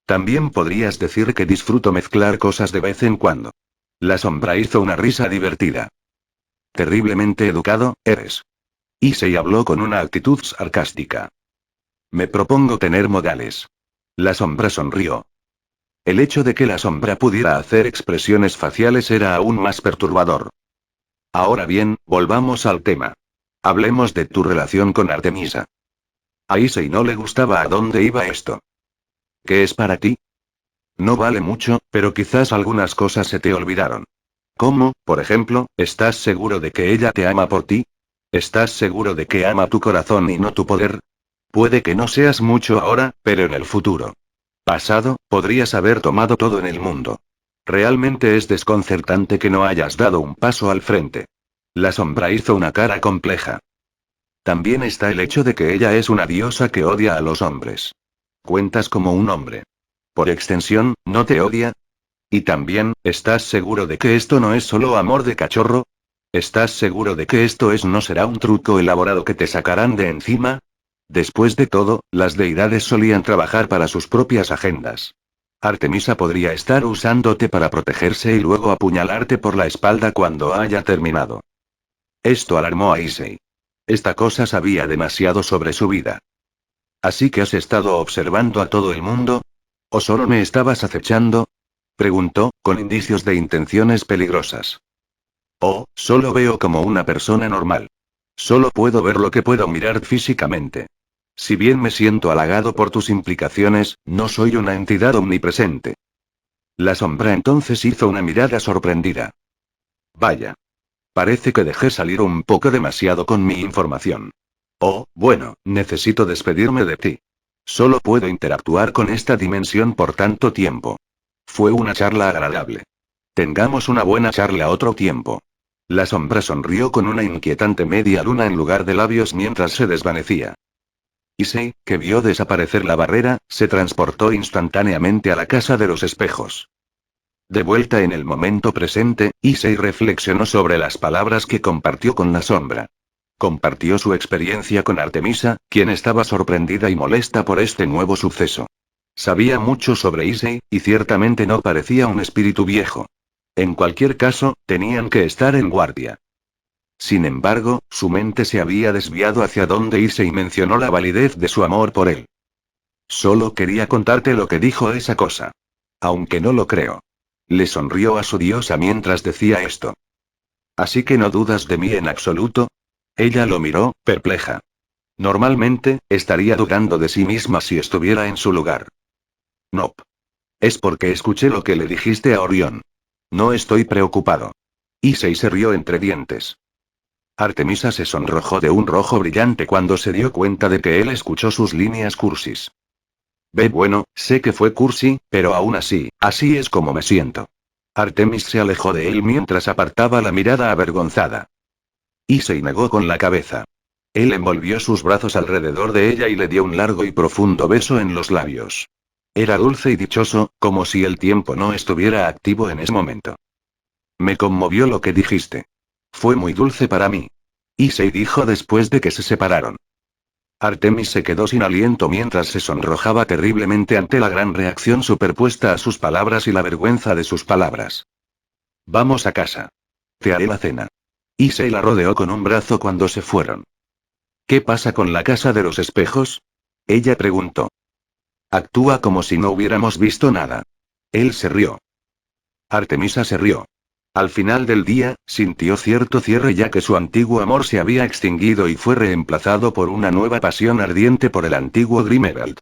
También podrías decir que disfruto mezclar cosas de vez en cuando. La sombra hizo una risa divertida. Terriblemente educado, eres. Issei habló con una actitud sarcástica. Me propongo tener modales. La sombra sonrió. El hecho de que la sombra pudiera hacer expresiones faciales era aún más perturbador. Ahora bien, volvamos al tema. Hablemos de tu relación con Artemisa. A Issei no le gustaba a dónde iba esto. ¿Qué es para ti? No vale mucho, pero quizás algunas cosas se te olvidaron. ¿Cómo, por ejemplo, estás seguro de que ella te ama por ti? ¿Estás seguro de que ama tu corazón y no tu poder? Puede que no seas mucho ahora, pero en el futuro. Pasado, podrías haber tomado todo en el mundo. Realmente es desconcertante que no hayas dado un paso al frente. La sombra hizo una cara compleja. También está el hecho de que ella es una diosa que odia a los hombres. Cuentas como un hombre. Por extensión, ¿no te odia? Y también, ¿estás seguro de que esto no es solo amor de cachorro? ¿Estás seguro de que esto no será un truco elaborado que te sacarán de encima? Después de todo, las deidades solían trabajar para sus propias agendas. Artemisa podría estar usándote para protegerse y luego apuñalarte por la espalda cuando haya terminado. Esto alarmó a Issei. Esta cosa sabía demasiado sobre su vida. ¿Así que has estado observando a todo el mundo? ¿O solo me estabas acechando? Preguntó, con indicios de intenciones peligrosas. Oh, solo veo como una persona normal. Solo puedo ver lo que puedo mirar físicamente. Si bien me siento halagado por tus implicaciones, no soy una entidad omnipresente. La sombra entonces hizo una mirada sorprendida. Vaya. Parece que dejé salir un poco demasiado con mi información. Oh, bueno, necesito despedirme de ti. Solo puedo interactuar con esta dimensión por tanto tiempo. Fue una charla agradable. Tengamos una buena charla otro tiempo. La sombra sonrió con una inquietante media luna en lugar de labios mientras se desvanecía. Issei, que vio desaparecer la barrera, se transportó instantáneamente a la casa de los espejos. De vuelta en el momento presente, Issei reflexionó sobre las palabras que compartió con la sombra. Compartió su experiencia con Artemisa, quien estaba sorprendida y molesta por este nuevo suceso. Sabía mucho sobre Issei, y ciertamente no parecía un espíritu viejo. En cualquier caso, tenían que estar en guardia. Sin embargo, su mente se había desviado hacia donde Issei mencionó la validez de su amor por él. Solo quería contarte lo que dijo esa cosa. Aunque no lo creo. Le sonrió a su diosa mientras decía esto. ¿Así que no dudas de mí en absoluto? Ella lo miró, perpleja. Normalmente, estaría dudando de sí misma si estuviera en su lugar. No. Es porque escuché lo que le dijiste a Orión. No estoy preocupado. Issei se rió entre dientes. Artemisa se sonrojó de un rojo brillante cuando se dio cuenta de que él escuchó sus líneas cursis. Ve bueno, sé que fue cursi, pero aún así es como me siento. Artemis se alejó de él mientras apartaba la mirada avergonzada. Issei negó con la cabeza. Él envolvió sus brazos alrededor de ella y le dio un largo y profundo beso en los labios. Era dulce y dichoso, como si el tiempo no estuviera activo en ese momento. Me conmovió lo que dijiste. Fue muy dulce para mí. Issei dijo después de que se separaron. Artemis se quedó sin aliento mientras se sonrojaba terriblemente ante la gran reacción superpuesta a sus palabras y la vergüenza de sus palabras. Vamos a casa. Te haré la cena. Issei la rodeó con un brazo cuando se fueron. ¿Qué pasa con la casa de los espejos? Ella preguntó. Actúa como si no hubiéramos visto nada. Él se rió. Artemisa se rió. Al final del día, sintió cierto cierre ya que su antiguo amor se había extinguido y fue reemplazado por una nueva pasión ardiente por el antiguo Grimerald.